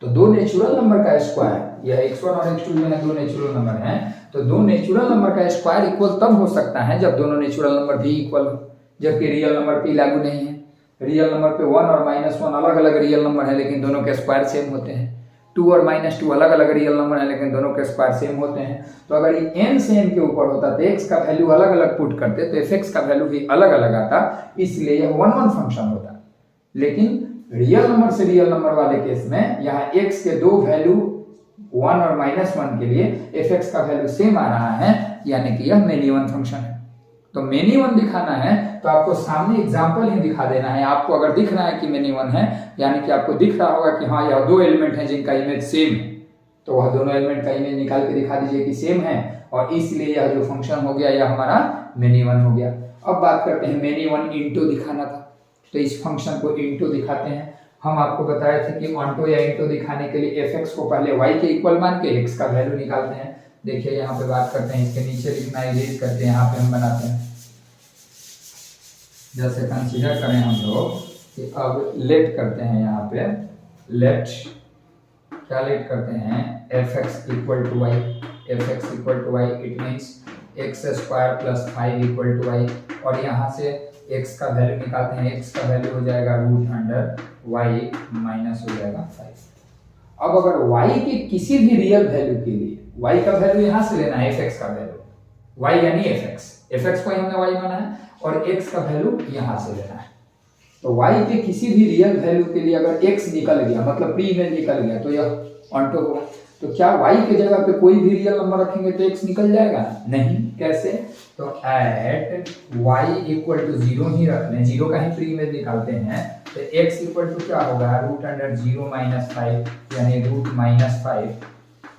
तो दो नेचुरल नंबर का स्क्वायर, यह x1 और x2 जो है दो नेचुरल नंबर हैं, तो दो नेचुरल नंबर का स्क्वायर इक्वल तब हो सकता है जब दोनों नेचुरल नंबर भी इक्वल हो, जबकि रियल नंबर पे लागू नहीं है। रियल नंबर पे 1 और -1 अलग अलग रियल नंबर है लेकिन दोनों के स्क्वायर सेम होते हैं, 2 और -2 अलग अलग रियल नंबर है लेकिन दोनों के स्क्वायर सेम होते हैं। तो अगर ये n से n के ऊपर होता तो x का वैल्यू अलग अलग पुट करते तो fx का वैल्यू भी अलग अलग आता, इसलिए यह 1 1 फंक्शन होता। लेकिन रियल नंबर से रियल नंबर वाले केस में यहाँ x के दो वैल्यू 1 और -1 के लिए fx का वैल्यू सेम आ रहा है, यानी कि यह मेनी वन फंक्शन है। तो मेनी वन दिखाना है तो आपको सामने एग्जांपल ही दिखा देना है। आपको अगर दिख रहा है कि मेनी वन है, यानी कि आपको दिख रहा होगा कि हाँ यह दो एलिमेंट हैं जिनका इमेज सेम है, तो वह दोनों एलिमेंट का इमेज निकाल के दिखा दीजिए कि सेम है, और इसलिए यह जो फंक्शन हो गया यह हमारा मेनी वन हो गया। अब बात करते हैं मेनी वन इंटू दिखाना था, तो इस फंक्शन को इंटू दिखाते हैं। हम आपको बताए थे कि ऑन्टो या इंटू दिखाने के लिए fx को पहले y के इक्वल मान के x का वैल्यू निकालते हैं। देखिए यहाँ पे बात करते हैं, इसके नीचे लिखना इरेज करते हैं, यहाँ पे हम बनाते हैं। जैसे कंसीडर करें हम लोग कि अब लेट करते हैं, यहाँ पे लेट क्या लेट करते हैं fx equal to y, fx equal to y it means x² plus 5 equal to y, और यहाँ से x का वैल्यू निकालते हैं, x का वैल्यू हो जाएगा √y माइनस हो जाएगा 5। अब अगर y के किसी भी रियल वैल्यू के लिए y का वैल्यू यहाँ से लेना है, fx का वैल्यू, y यानी fx को हमने y माना है, और x का वैल्यू यहाँ से लेना है। तो y के किसी भी रियल वैल्यू के लिए अगर x निकल गया, मतलब प्री इमेज निकल गया, तो यह ऑन्टो होगा। तो क्या y के जगह पे कोई भी रियल नंबर रखेंगे तो x निकल जाएगा? नहीं। कैसे? तो एट y इक्वल टू 0 ही रख लें, 0 का ही प्री इमेज निकालते हैं, तो x इक्वल टू क्या होगा √0 माइनस 5 यानी √-5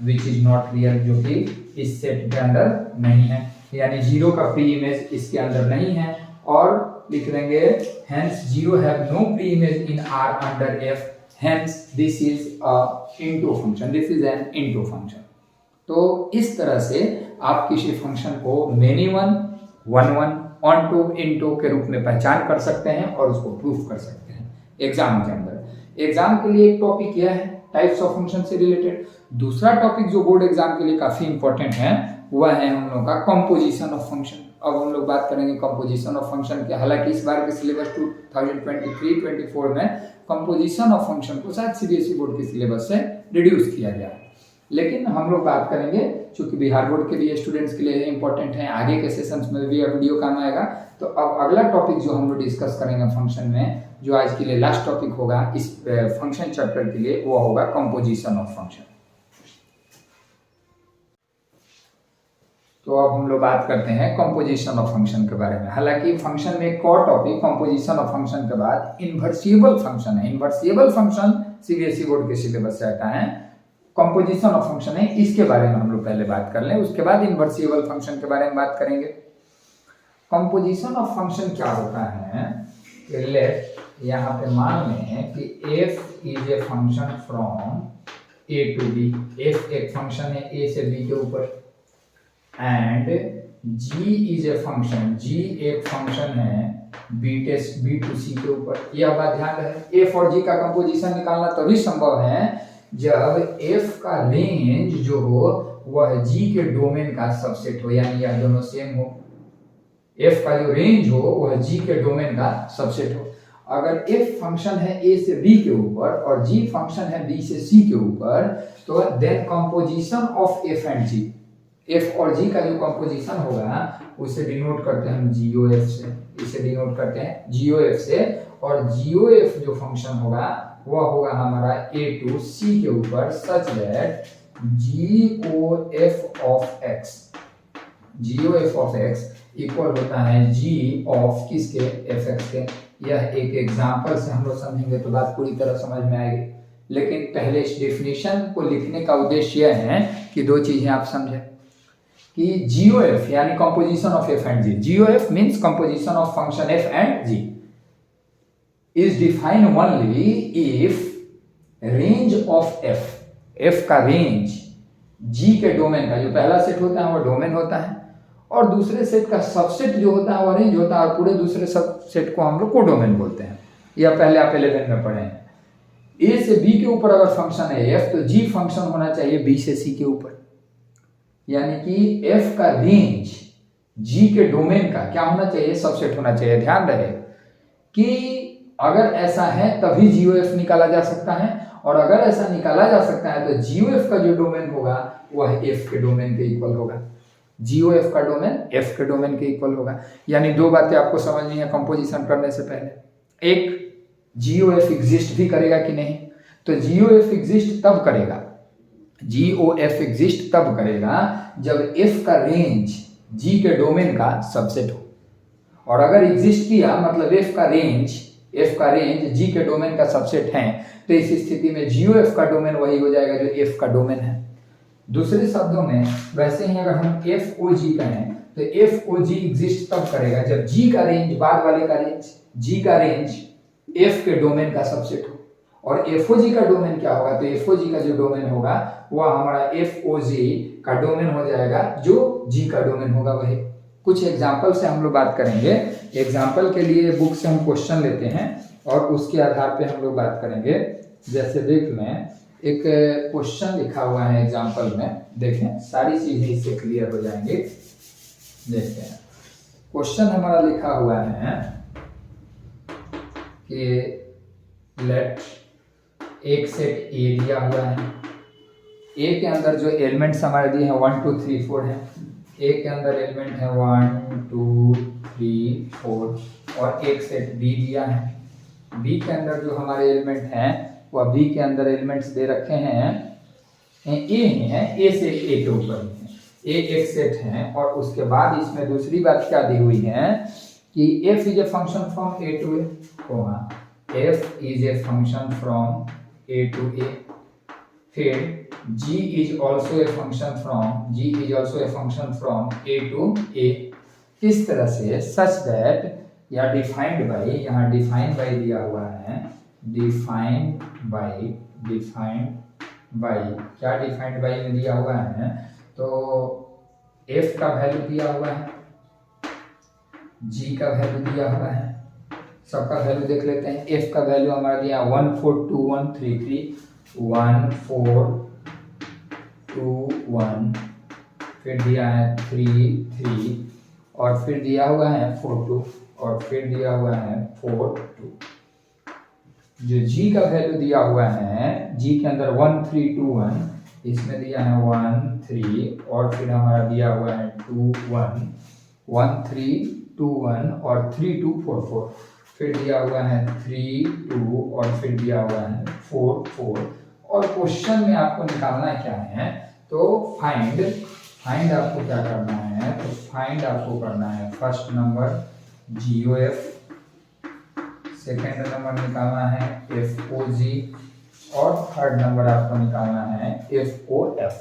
विच इज नॉट रियल, जो कि इस सेट के अंदर नहीं है, यानी 0 का प्री इमेज इसके अंदर नहीं है। और लिख देंगे hence 0 have no pre image in R under F, hence this is a into function, this is an into function। तो इस तरह से आप किसी फंक्शन को मेनी वन, 1 1, ऑन्टो, इंटो के रूप में पहचान कर सकते हैं और उसको प्रूफ कर सकते हैं एग्जाम के अंदर। एग्जाम के लिए एक टॉपिक यह है टाइप्स ऑफ फंक्शन से रिलेटेड। दूसरा टॉपिक जो बोर्ड एग्जाम के लिए काफी इंपॉर्टेंट है वह है हम लोग का कंपोजिशन ऑफ फंक्शन। अब हम लोग बात करेंगे कंपोजिशन ऑफ फंक्शन के। हालांकि इस बार के सिलेबस 2023-24 में कंपोजिशन ऑफ फंक्शन को शायद सीबीएसई बोर्ड के सिलेबस से रिड्यूस किया गया है, लेकिन हम लोग बात करेंगे चूंकि बिहार बोर्ड के लिए स्टूडेंट्स के लिए इंपॉर्टेंट है, आगे के सेशंस में भी वीडियो काम आएगा। तो अब अगला टॉपिक जो हम लोग डिस्कस करेंगे फंक्शन में जो आज के लिए लास्ट टॉपिक होगा इस फंक्शन चैप्टर के लिए, वो होगा कंपोजिशन ऑफ फंक्शन। तो अब हम लोग बात करते हैं कंपोजिशन ऑफ फंक्शन के बारे में। हालांकि फंक्शन में एक और टॉपिक कंपोजिशन ऑफ फंक्शन के बाद इन्वर्सिबल फंक्शन है। इन्वर्सिबल फंक्शन सीबीएसई बोर्ड के सिलेबस से आता है, कंपोजिशन ऑफ फंक्शन है, इसके बारे में हम लोग पहले बात कर लें, उसके बाद इन्वर्सिबल फंक्शन के बारे में बात करेंगे। कंपोजिशन ऑफ फंक्शन क्या होता है, लेट यहाँ पे मान लें कि f is a function from a to b। f एक फंक्शन है a से b के ऊपर, and g is a function, g एक फंक्शन है b टू c के ऊपर। यह बात ध्यान रहे, f और g का कंपोजिशन निकालना तभी संभव है जब f का रेंज जो हो वह g के डोमेन का सबसेट हो, यानी यह दोनों सेम हो। f का जो रेंज हो वह g के डोमेन का सबसेट हो। अगर f फंक्शन है a से b के ऊपर और g फंक्शन है b से c के ऊपर, तो then composition of f and g, f और g का जो कंपोजिशन होगा उसे डिनोट करते हैं हम GOF से, इसे डिनोट करते हैं GOF से। और GOF जो फंक्शन होगा वह होगा हमारा a टू c के ऊपर, such that GOF of x, GOF of x equal होता है g ऑफ किसके, fx के। यह एक एग्जांपल से हम लोग समझेंगे तो बात पूरी तरह समझ में आएगी, लेकिन पहले इस डेफिनेशन को लिखने का उद्देश्य यह है कि दो चीजें आप समझें कि GOF यानी composition of f and g, GOF means composition of function f and g is defined only if range of f का रेंज g के डोमेन का, जो पहला सेट होता है वो डोमेन होता है और दूसरे सेट का सबसेट जो होता है वो रेंज होता है, और पूरे दूसरे सबसेट को हम लोग कोडोमेन बोलते हैं। यह पहले आप 11 में पढ़े हैं। a से b के ऊपर अगर फंक्शन है f, तो g फंक्शन होना चाहिए b से c के ऊपर, यानी कि f का रेंज g के डोमेन का क्या होना चाहिए, सबसेट होना चाहिए। ध्यान रहे कि अगर ऐसा है तभी GOF निकाला जा सकता है, और अगर ऐसा निकाला जा सकता है तो GOF का जो डोमेन होगा वह f के डोमेन के इक्वल होगा, GOF का डोमेन f के डोमेन के इक्वल होगा। यानी दो बातें आपको समझनी है कंपोजिशन करने से पहले। एक, GOF एग्जिस्ट भी करेगा कि नहीं, तो GOF एग्जिस्ट तब करेगा, GOF एग्जिस्ट तब करेगा जब f का रेंज g के डोमेन का सबसेट हो, और अगर एग्जिस्ट किया मतलब f का रेंज g के डोमेन का सबसेट है, तो इस स्थिति में GOF का डोमेन वही हो जाएगा जो f का डोमेन है। दूसरे शब्दों में वैसे ही अगर हम FOG कहें तो FOG एग्जिस्ट तब करेगा जब g का रेंज, बाद वाले का रेंज, g का रेंज f के डोमेन का सबसेट हो। और FOG का डोमेन क्या होगा, तो FOG का जो डोमेन होगा वह हमारा FOG का डोमेन हो जाएगा जो g का डोमेन होगा वही। कुछ एग्जाम्पल से हम लोग बात करेंगे। एग्जाम्पल के लिए बुक से हम क्वेश्चन लेते हैं और उसके आधार पे हम लोग बात करेंगे। जैसे देख लें, एक क्वेश्चन लिखा हुआ है एग्जाम्पल में, देखें सारी चीजें इससे क्लियर हो जाएंगी। देखते हैं, क्वेश्चन हमारा लिखा हुआ है कि लेट एक सेट A दिया हुआ है, A के अंदर जो एलिमेंट्स हमारे दिए हैं 1 2 3 4 है। A के अंदर एलिमेंट है 1 2 3 4 और एक सेट B दिया है। B के अंदर जो हमारे एलिमेंट हैं वह B के अंदर एलिमेंट्स दे रखे हैं A हैं, A से A के ऊपर है, A एक सेट है। और उसके बाद इसमें दूसरी बात क्या दी हुई है कि f is a function from A to A, f is a function from A to A। फिर g is also a function from A to A। इस तरह से such that या डिफाइंड बाई, यहाँ डिफाइंड बाई दिया हुआ है, डिफाइंड बाई क्या डिफाइंड बाई में दिया हुआ है, तो f का वैल्यू दिया हुआ है, g का वैल्यू दिया हुआ है, सबका वैल्यू देख लेते हैं। f का वैल्यू हमारा दिया 1 4 2 1 3 3 1 4 2 1, फिर दिया है 3 3 और फिर दिया हुआ है 4 2 और फिर दिया हुआ है 4 2। जो g का वैल्यू दिया हुआ है, g के अंदर 1 3 2 1, इसमें दिया है 1 3 और फिर हमारा दिया हुआ है 2 1 1 3 2 1 और 3 2 4 4। फिर दिया हुआ है 3 2 और फिर दिया हुआ है 4 4। और क्वेश्चन में आपको निकालना क्या है, तो फाइंड आपको क्या करना है, तो फाइंड आपको करना है first number GOF, second number निकालना है FOG और थर्ड नंबर आपको निकालना है FOF।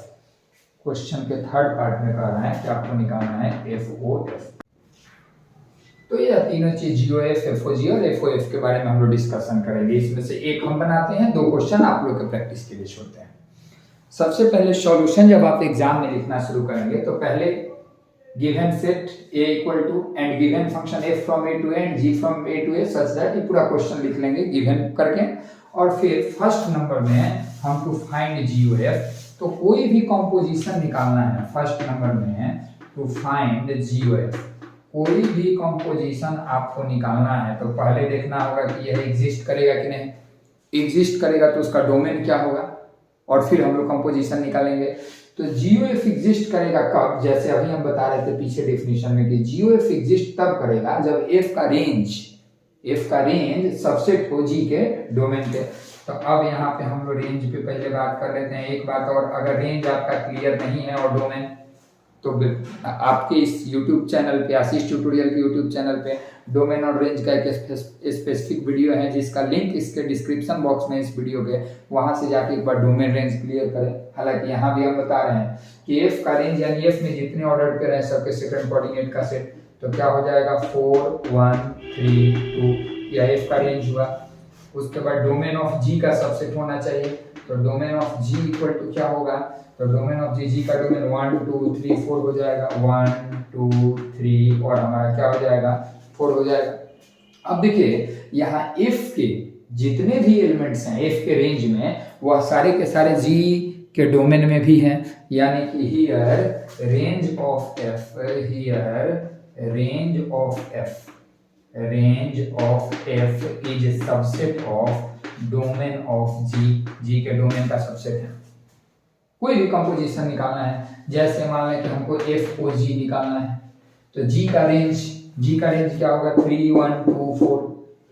क्वेश्चन के थर्ड पार्ट में कह रहा है कि आपको निकालना है FOF। तो ये तीनों चीज GOF, FOG और FOF के बारे में हम लोग डिस्कशन करेंगे। इसमें से एक हम बनाते हैं, 2 क्वेश्चन आप लोग के प्रैक्टिस के लिए छोड़ते हैं। सबसे पहले सॉल्यूशन जब आप एग्जाम में लिखना शुरू करेंगे तो पहले given set A equal to and given function F from A to A and G from A to A such that ये पूरा क्वेश्चन लिख लेंगे गिवन करके। और फिर फर्स्ट नंबर में हम टू फाइंड GOF, तो कोई भी कंपोजिशन निकालना है फर्स्ट नंबर में टू फाइंड GOF, कोई भी कंपोजिशन आपको निकालना है तो पहले देखना होगा कि यह एग्जिस्ट करेगा कि नहीं। एग्जिस्ट करेगा तो उसका डोमेन क्या होगा, और फिर हम लोग कंपोजिशन निकालेंगे। तो GOF एग्जिस्ट करेगा कब, जैसे अभी हम बता रहे थे पीछे डेफिनेशन में कि GOF एग्जिस्ट तब करेगा जब F का रेंज सबसेट हो G के डोमेन पे। तो अब यहाँ पे हम लोग रेंज पे पहले बात कर लेते हैं। एक बात और, अगर रेंज आपका क्लियर नहीं है और डोमेन, तो आपके इस YouTube चैनल पे, आशीष ट्यूटोरियल के YouTube चैनल पे डोमेन और रेंज का एक स्पेसिफिक वीडियो है जिसका लिंक इसके डिस्क्रिप्शन बॉक्स में इस वीडियो के, वहां से जाके एक बार डोमेन रेंज क्लियर करें। हालांकि यहाँ भी हम बता रहे हैं कि F का रेंज यानी F में जितने ऑर्डर पे रहे सबके सेकंड कोऑर्डिनेट का सेट, तो क्या हो जाएगा 4 1 3 2, यह F का रेंज हुआ। उसके बाद डोमेन ऑफ G का सबसेट होना चाहिए, तो domain of G equal to क्या होगा, तो डोमेन ऑफ G का डोमेन 1 2 3 4 हो जाएगा, 1 2 3 और हमारा क्या हो जाएगा 4 हो जाएगा। अब देखिए यहाँ F के जितने भी एलिमेंट्स हैं F के रेंज में, वह सारे के सारे G के डोमेन में भी हैं, यानी कि here range of F is subset of domain of G के डोमेन का सबसेट है। कोई भी कंपोजिशन निकालना है, जैसे मान लें कि हमको FOG निकालना है, तो G का रेंज क्या होगा 3 1 2 4।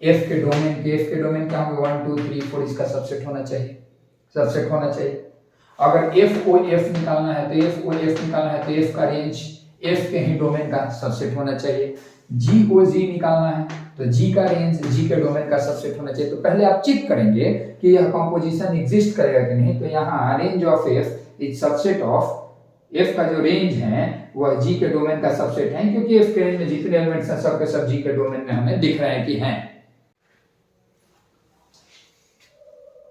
F के डोमेन क्या होगा 1 2 3 4, इसका सबसेट होना चाहिए। अगर FOF निकालना है तो F का रेंज F के ही डोमेन का सबसेट होना चाहिए। GOG निकालना है तो G का रेंज G के डोमेन का सबसेट होना चाहिए। तो पहले आप चेक करेंगे कि यह कंपोजिशन एग्जिस्ट करेगा कि नहीं। तो यहाँ range of F is subset of F का जो रेंज है वह G के डोमेन का सबसेट है, क्योंकि F के रेंज में जितने एलिमेंट्स हैं सबके सब G के डोमेन में हमें दिख रहे हैं कि हैं।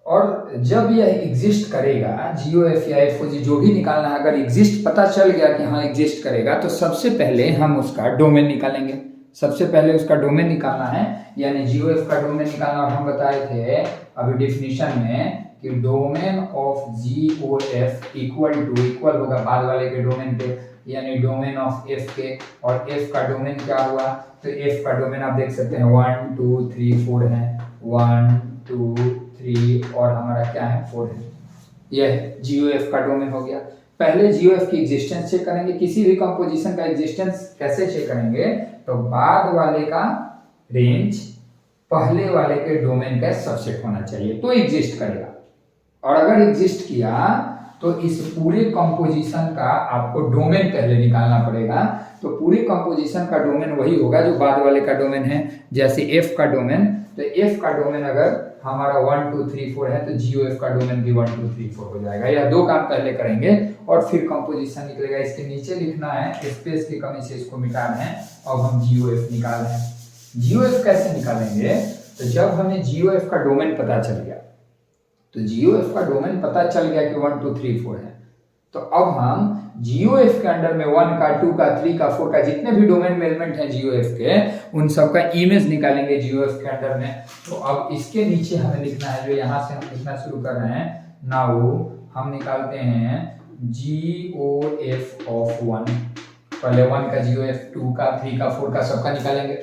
और जब यह एग्जिस्ट करेगा GOF या FOG जो भी निकालना है, अगर एग्जिस्ट पता चल गया कि हाँ एग्जिस्ट करेगा, तो सबसे पहले हम उसका डोमेन निकालेंगे। सबसे पहले उसका डोमेन निकालना है, यानी GOF का डोमेन निकालना। और हम बताए थे अभी डेफिनेशन में कि डोमेन ऑफ GOF इक्वल होगा बाद वाले के डोमेन पे, यानी डोमेन ऑफ F के। और F का डोमेन क्या हुआ, तो F का डोमेन आप देख सकते हैं 1 2 3 4 है, 1 2 3 और हमारा क्या है 4 है। यह GOF का डोमेन हो गया। पहले GOF की एग्जिस्टेंस चेक करेंगे। किसी भी कंपोजिशन का एग्जिस्टेंस कैसे चेक करेंगे, तो बाद वाले का रेंज पहले वाले के डोमेन का सबसेट होना चाहिए तो एग्जिस्ट करेगा। और अगर एग्जिस्ट किया तो इस पूरे कंपोजिशन का आपको डोमेन पहले निकालना पड़ेगा। तो पूरे कंपोजिशन का डोमेन वही होगा जो बाद वाले का डोमेन है। जैसे F का डोमेन, तो F का डोमेन अगर हमारा 1 2 3 4 है तो GOF का डोमेन भी 1 2 3 4 हो जाएगा। यह 2 काम पहले करेंगे और फिर कंपोजिशन निकलेगा। इसके नीचे लिखना है, स्पेस की कमी से इसको मिटा रहे हैं। अब हम GOF निकाल रहे हैं। GOF कैसे निकालेंगे, तो जब हमें GOF का डोमेन पता चल गया, तो GOF का डोमेन पता चल गया कि 1 2 3 4 है, तो अब हम GOF के अंडर में 1 का 2 का 3 का 4 का जितने भी डोमेन में एलिमेंट हैं GOF के, उन सब का इमेज निकालेंगे GOF के अंडर में। तो अब इसके नीचे हमें लिखना है, जो यहाँ से हम लिखना शुरू कर रहे हैं। नाउ हम निकालते हैं GOF ऑफ 1। पहले 1 का GOF, 2 का 3 का 4 का सबका निकालेंगे।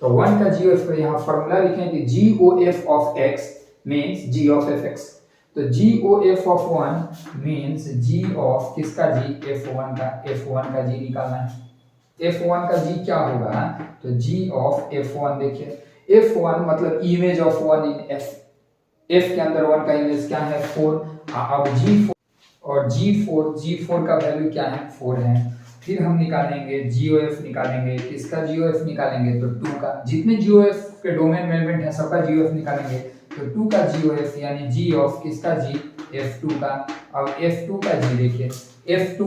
तो 1 का GOF को यहाँ फॉर्मूला लिखें कि GOF of x means G of fx। तो GOF of 1 means G of किसका G, F1 का G निकालना है। F1 का G क्या होगा, तो G ऑफ F1, देखिए F1 मतलब image of 1 in F, F के अंदर 1 का इमेज क्या है 4। अब G4 और G4 का वैल्यू क्या है 4 है। फिर हम निकालेंगे GOF निकालेंगे, किसका GOF निकालेंगे तो 2 का, जितने GOF के डोमेन में एलिमेंट है सबका GOF निकालेंगे तो 2 का GOF यानी G ऑफ किसका G F2 का। अब F2 का G देखिए F2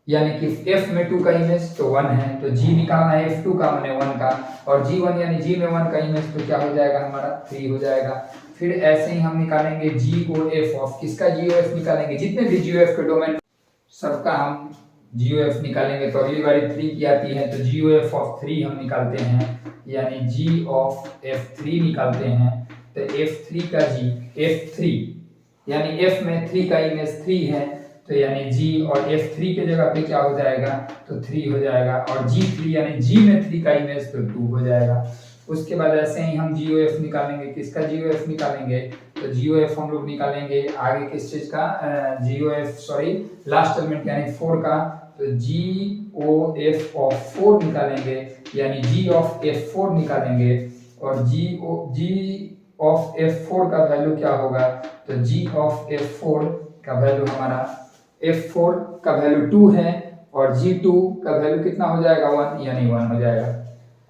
यानी कि F में 2 का इमेज तो 1 है, तो G निकालना है F2 का मैंने 1 का, और G1 यानी G में 1 का इमेज तो क्या हो जाएगा हमारा 3 हो जाएगा। फिर ऐसे ही हम निकालेंगे GOF ऑफ किसका GOF निकालेंगे, जितने भी GOF के डोमेन सबका हम GOF निकालेंगे। तो अगली बारी 3 की आती है तो GOF ऑफ 3 हम निकालते हैं, यानी G ऑफ F3 निकालते हैं। तो F3 का G F3 यानी F में 3 का इमेज 3 है, तो यानी G और F3 के जगह पे क्या हो जाएगा तो 3 हो जाएगा, और G3 यानी G में 3 का इमेज तो 2 हो जाएगा। उसके बाद ऐसे ही हम GOF निकालेंगे, किसका GOF निकालेंगे तो GOF हम लोग निकालेंगे आगे किस चीज का लास्ट एलिमेंट यानी 4 का, तो GOF ऑफ 4 निकालेंगे यानी G ऑफ F4 निकालेंगे, और G ऑफ F4 का वैल्यू क्या होगा तो G ऑफ F4 का वैल्यू हमारा F4 का वैल्यू 2 है, और G2 का वैल्यू कितना हो जाएगा 1 यानी 1 हो जाएगा।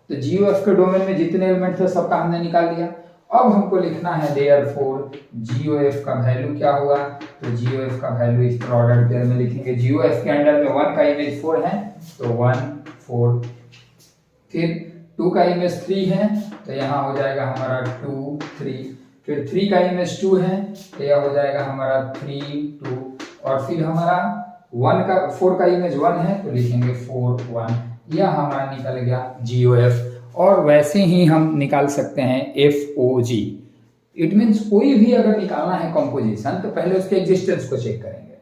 तो GOF के डोमेन में जितने एलिमेंट थे सबका हमने निकाल लिया। अब हमको लिखना है देयरफॉर GOF का वैल्यू क्या होगा, तो GOF का वैल्यू इस प्रोडक्ट पेयर में लिखेंगे। GOF के अंडर में 1 का इमेज 4 है तो 1 4, फिर 2 का इमेज 3 है तो यहाँ हो जाएगा हमारा 2 3, फिर 3 का इमेज 2 है तो यह हो जाएगा हमारा 3 2, और फिर हमारा 4 का इमेज 1 है तो लिखेंगे 4 1, यह हमारा निकल गया GOF। और वैसे ही हम निकाल सकते हैं FOG। इट मीन्स कोई भी अगर निकालना है कंपोजिशन तो पहले उसके एग्जिस्टेंस को चेक करेंगे।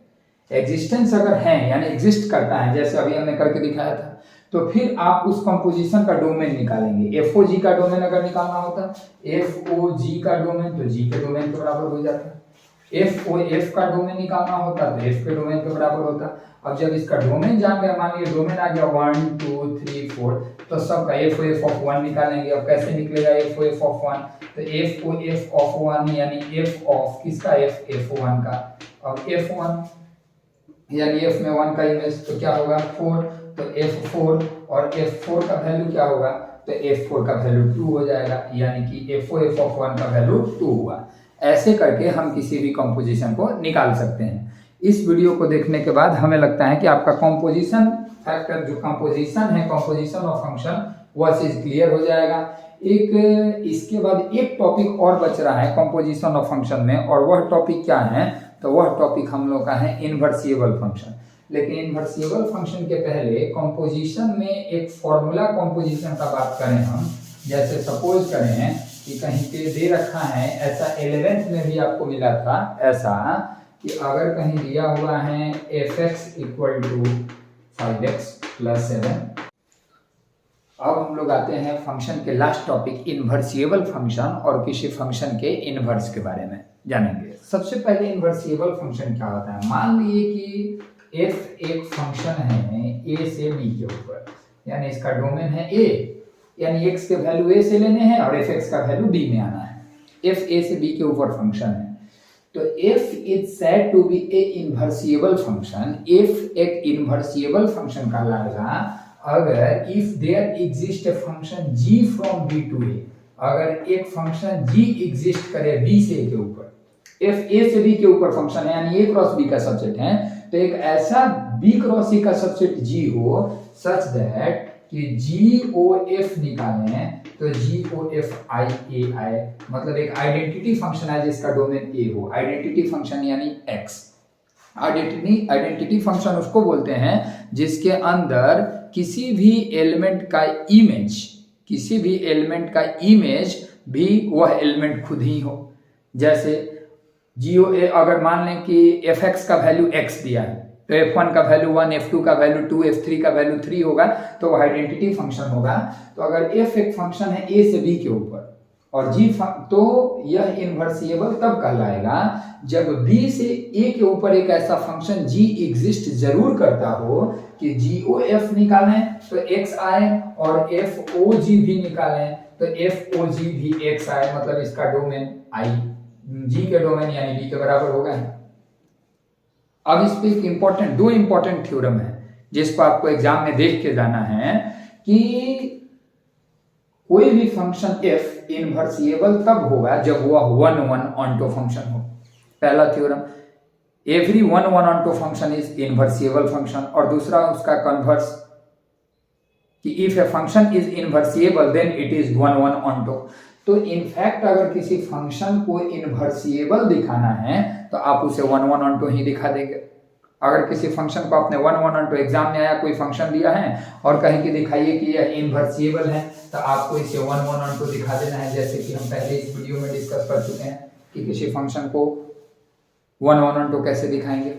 एग्जिस्टेंस अगर है यानी एग्जिस्ट करता है, जैसे अभी हमने करके दिखाया था, तो फिर आप उस कंपोजिशन का डोमेन निकालेंगे। FOG का डोमेन अगर निकालना होता FOG का डोमेन तो G के डोमेन के बराबर हो जाता। FOF का डोमेन निकालना होता तो F के डोमेन के बराबर होता। अब जब इसका डोमेन जान गया, मान लीजिए डोमेन आ गया 1 2 3 4, तो सबका FOF ऑफ 1 निकालेंगे। अब कैसे निकलेगा FOF ऑफ 1, तो FOF ऑफ 1 यानी F ऑफ किसका F1 का। अब F1 यानी F में 1 का इमेज तो क्या होगा 4, तो F4 और F4 का वैल्यू क्या होगा तो F4 का वैल्यू 2 हो जाएगा, यानी कि FOF ऑफ 1 का वैल्यू 2 हुआ। ऐसे करके हम किसी भी कंपोजिशन को निकाल सकते हैं। इस वीडियो को देखने के बाद हमें लगता है कि आपका कंपोजिशन फैक्टर जो कंपोजिशन है, कंपोजिशन ऑफ फंक्शन, वह चीज क्लियर हो जाएगा। इसके बाद एक टॉपिक और बच रहा है कंपोजिशन ऑफ फंक्शन में, और वह टॉपिक क्या है तो वह टॉपिक हम लोग का है इनवर्सिबल फंक्शन। लेकिन इनवर्सिबल फंक्शन के पहले कंपोजिशन में एक फॉर्मूला कंपोजिशन का बात करें हम, जैसे सपोज करें कि कहीं पे दे रखा है, ऐसा 11th में भी आपको मिला था ऐसा, कि अगर कहीं दिया हुआ है fx equal to 5x plus 7। अब हम लोग आते हैं फंक्शन के लास्ट टॉपिक इनवर्सिबल फंक्शन, और किसी फंक्शन के इनवर्स के बारे में जानेंगे। सबसे पहले इनवर्सिबल फंक्शन क्या होता है। मान लीजिए कि f एक फंक्शन है a से b के ऊपर, यानी इसका डोमेन है a, यानी x के वैल्यू a से लेने हैं और fx का वैल्यू b में आना है। f a से b के ऊपर फंक्शन है, तो f is said to be a invertible function. f एक इनवर्सिबल फंक्शन कहलाएगा अगर if there exist a function g from b to a, अगर एक फंक्शन g एग्जिस्ट करे b से a के ऊपर, f a से b के ऊपर फंक्शन है यानी a क्रॉस b का सबसेट है, तो एक ऐसा b क्रॉस c का सबसेट g हो सच दैट कि GOF निकालें तो GOF I मतलब एक आइडेंटिटी फंक्शन है जिसका डोमेन A हो। आइडेंटिटी फंक्शन यानी X। आइडेंटिटी फंक्शन उसको बोलते हैं जिसके अंदर किसी भी एलिमेंट का इमेज भी वह एलिमेंट खुद ही हो। जैसे GOA अगर मान लें कि fx का वैल्यू x दिया है, तो f1 का वैल्यू 1, f2 का वैल्यू 2, f3 का वैल्यू 3 होगा, तो वह आइडेंटिटी फंक्शन होगा। तो अगर f एक फंक्शन है a से b के ऊपर और g, तो यह इनवर्सिबल तब कहलाएगा जब b से a के ऊपर एक ऐसा फंक्शन g एग्जिस्ट जरूर करता हो कि GOF निकालें तो x आए और FOG भी निकालें तो एफ ओ जी भी एक्स आए, मतलब इसका डोमेन आई जी के डोमेन यानी बी के बराबर होगा। अब इस पे एक दो इंपॉर्टेंट थ्योरम है जिसको आपको एग्जाम में देख के जाना है कि कोई भी फंक्शन एफ इनवर्सिएबल तब होगा जब वह 1 ऑनटो फंक्शन हो। पहला theorem, every 1 onto function is invertible function, और दूसरा उसका कन्वर्स कि if a function is invertible then it is 1 onto. तो इनफैक्ट अगर किसी फंक्शन को इनवर्सिएबल दिखाना है तो आप उसे 1 ऑनटो ही दिखा देंगे। अगर किसी फंक्शन को आपने 1 ऑनटो एग्जाम में आया कोई फंक्शन दिया है और कहीं कि दिखाइए कि यह इनवर्सिएबल है तो आपको इसे 1 ऑनटो दिखा देना है, जैसे कि हम पहले इस वीडियो में डिस्कस कर चुके हैं कि किसी फंक्शन को 1 ऑनटो कैसे दिखाएंगे।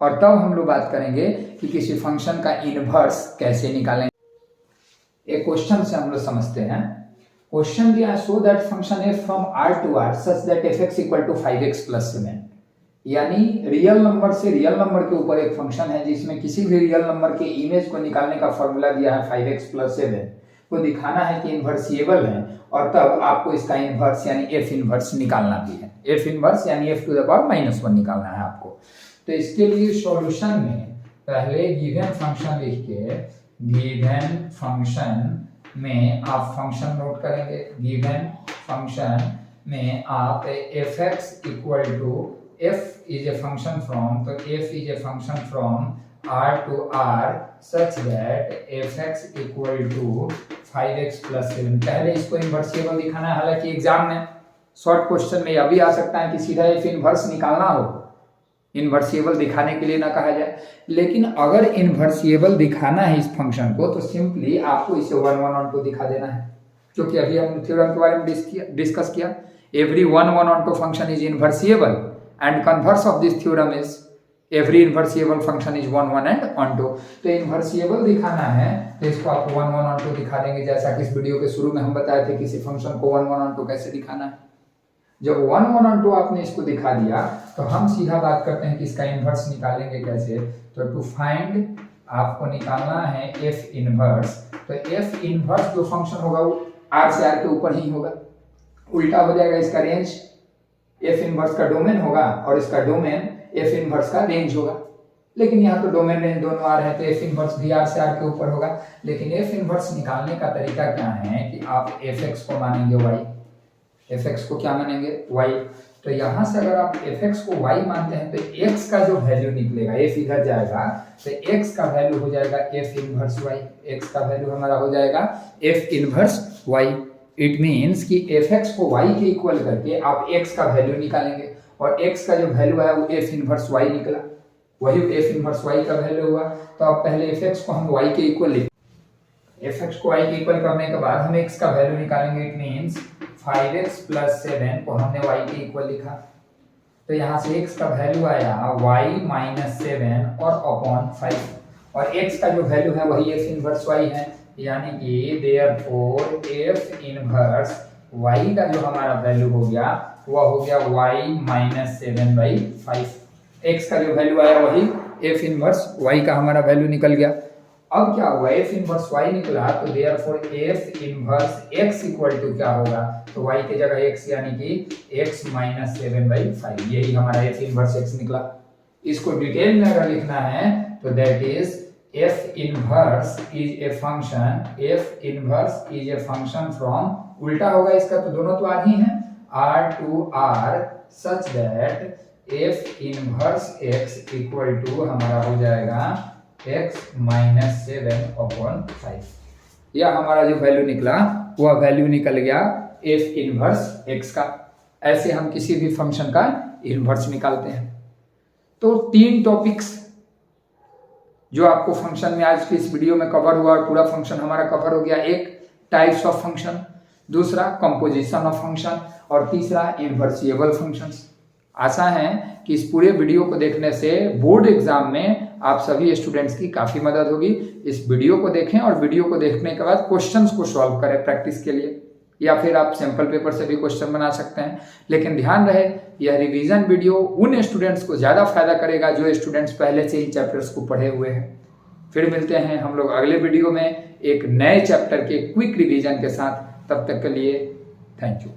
और तब हम लोग बात करेंगे कि किसी फंक्शन का इनवर्स कैसे निकालेंगे। एक क्वेश्चन से हम लोग समझते हैं। क्वेश्चन दिया है, so that function F from R to R such that F X equal to 5x + 7, यानी रियल नंबर से रियल नंबर के ऊपर एक फंक्शन है जिसमें किसी भी रियल नंबर के इमेज को निकालने का फॉर्मूला दिया है 5x + 7 को दिखाना है कि इनवर्सिएबल है, और तब आपको इसका इनवर्स यानी एफ इनवर्स निकालना भी है। एफ इनवर्स यानी f टू द पावर -1 निकालना है आपको। तो इसके लिए सॉल्यूशन में पहले गिवन फंक्शन लिख के गिवन फंक्शन में आप फंक्शन नोट करेंगे। गिवन फंक्शन में आप F X equal to F is a function from, तो F is a function from R to R such that F X equal to 5x + 7। पहले इसको इनवर्सिएबल दिखाना है। हालांकि एग्जाम में शॉर्ट क्वेश्चन में यह भी आ सकता है कि सीधा एफ इनवर्स निकालना हो, इनवर्सिएबल दिखाने के लिए ना कहा जाए। लेकिन अगर इनवर्सिएबल दिखाना है इस फंक्शन को तो सिंपली आपको इसे 1 ऑनटो दिखा देना है, क्योंकि अभी हम थ्योरम के बारे में डिस्कस किया। Every 1 onto function is invertible and converse of this theorem is every invertible function is 1 and onto. तो इनवर्सिएबल दिखाना है तो इसको आप 1 ऑनटो दिखा देंगे, जैसा कि इस वीडियो के शुरू में हम बताए थे किसी फंक्शन को 1 ऑनटो कैसे दिखाना है। जब 1 ऑनटो आपने इसको दिखा दिया तो हम सीधा बात करते हैं कि इसका इनवर्स निकालेंगे कैसे। तो टू फाइंड आपको निकालना है एफ इनवर्स। तो एफ इनवर्स जो फंक्शन होगा वो आर से आर के ऊपर ही होगा, उल्टा हो जाएगा इसका रेंज। एफ इनवर्स का डोमेन होगा और इसका डोमेन एफ इनवर्स का रेंज होगा, लेकिन यहाँ तो डोमेन रेंज दोनों आर है तो एफ इनवर्स भी आर से आर के ऊपर होगा। लेकिन एफ इनवर्स निकालने का तरीका क्या है कि आप एफ एक्स को मानेंगे वाई, एफ एक्स को क्या मानेंगे y। तो यहां से अगर आप एफ एक्स को y मानते हैं तो x का जो वैल्यू निकलेगा, f इधर जाएगा तो x का वैल्यू हो जाएगा f इनवर्स y। x का वैल्यू हमारा हो जाएगा f inverse y। It means कि एफ एक्स को y के इक्वल करके आप x का वैल्यू निकालेंगे, और x का जो वैल्यू है वो f इनवर्स y निकला, वही f इनवर्स y का वैल्यू हुआ। तो अब पहले एफ एक्स को हम y के इक्वल लिखें, एफ एक्स को y के इक्वल करने के बाद हम x का वैल्यू निकालेंगे। इट मींस 5x + 7 को हमने y के इक्वल लिखा, तो यहाँ से x का वैल्यू आया y - 7 और अपॉन 5, और x का जो वैल्यू है वही f इनवर्स y है, यानी कि देयरफॉर f इनवर्स y का जो हमारा वैल्यू हो गया वह हो गया y - 7/5। x का जो वैल्यू आया वही f इनवर्स y का हमारा वैल्यू निकल गया। अब क्या हुआ, f इनवर्स y निकला तो therefore f inverse x equal to क्या होगा, तो y की जगह x यानी कि x - 7/5, यही हमारा f इनवर्स x निकला। इसको डिटेल में अगर लिखना है तो that is f inverse is a function from, उल्टा होगा इसका तो दोनों तो r ही हैं, r to r such that f inverse x equal to हमारा हो जाएगा x - 7/5। यह हमारा जो वैल्यू निकला वह वैल्यू निकल गया f इनवर्स x का। ऐसे हम किसी भी फंक्शन का इनवर्स निकालते हैं। तो 3 टॉपिक्स जो आपको फंक्शन में आज की इस वीडियो में कवर हुआ, और पूरा फंक्शन हमारा कवर हो गया। एक टाइप्स ऑफ फंक्शन, दूसरा कंपोजिशन ऑफ फंक्शन, और तीसरा इनवर्सिएबल फंक्शंस। आशा है कि इस पूरे वीडियो को देखने से बोर्ड एग्जाम में आप सभी स्टूडेंट्स की काफ़ी मदद होगी। इस वीडियो को देखें और वीडियो को देखने के बाद क्वेश्चंस को सॉल्व करें प्रैक्टिस के लिए, या फिर आप सैंपल पेपर से भी क्वेश्चन बना सकते हैं। लेकिन ध्यान रहे यह रिवीजन वीडियो उन स्टूडेंट्स को ज़्यादा फायदा करेगा जो स्टूडेंट्स पहले से ही चैप्टर्स को पढ़े हुए हैं। फिर मिलते हैं हम लोग अगले वीडियो में एक नए चैप्टर के क्विक रिवीजन के साथ। तब तक के लिए थैंक यू।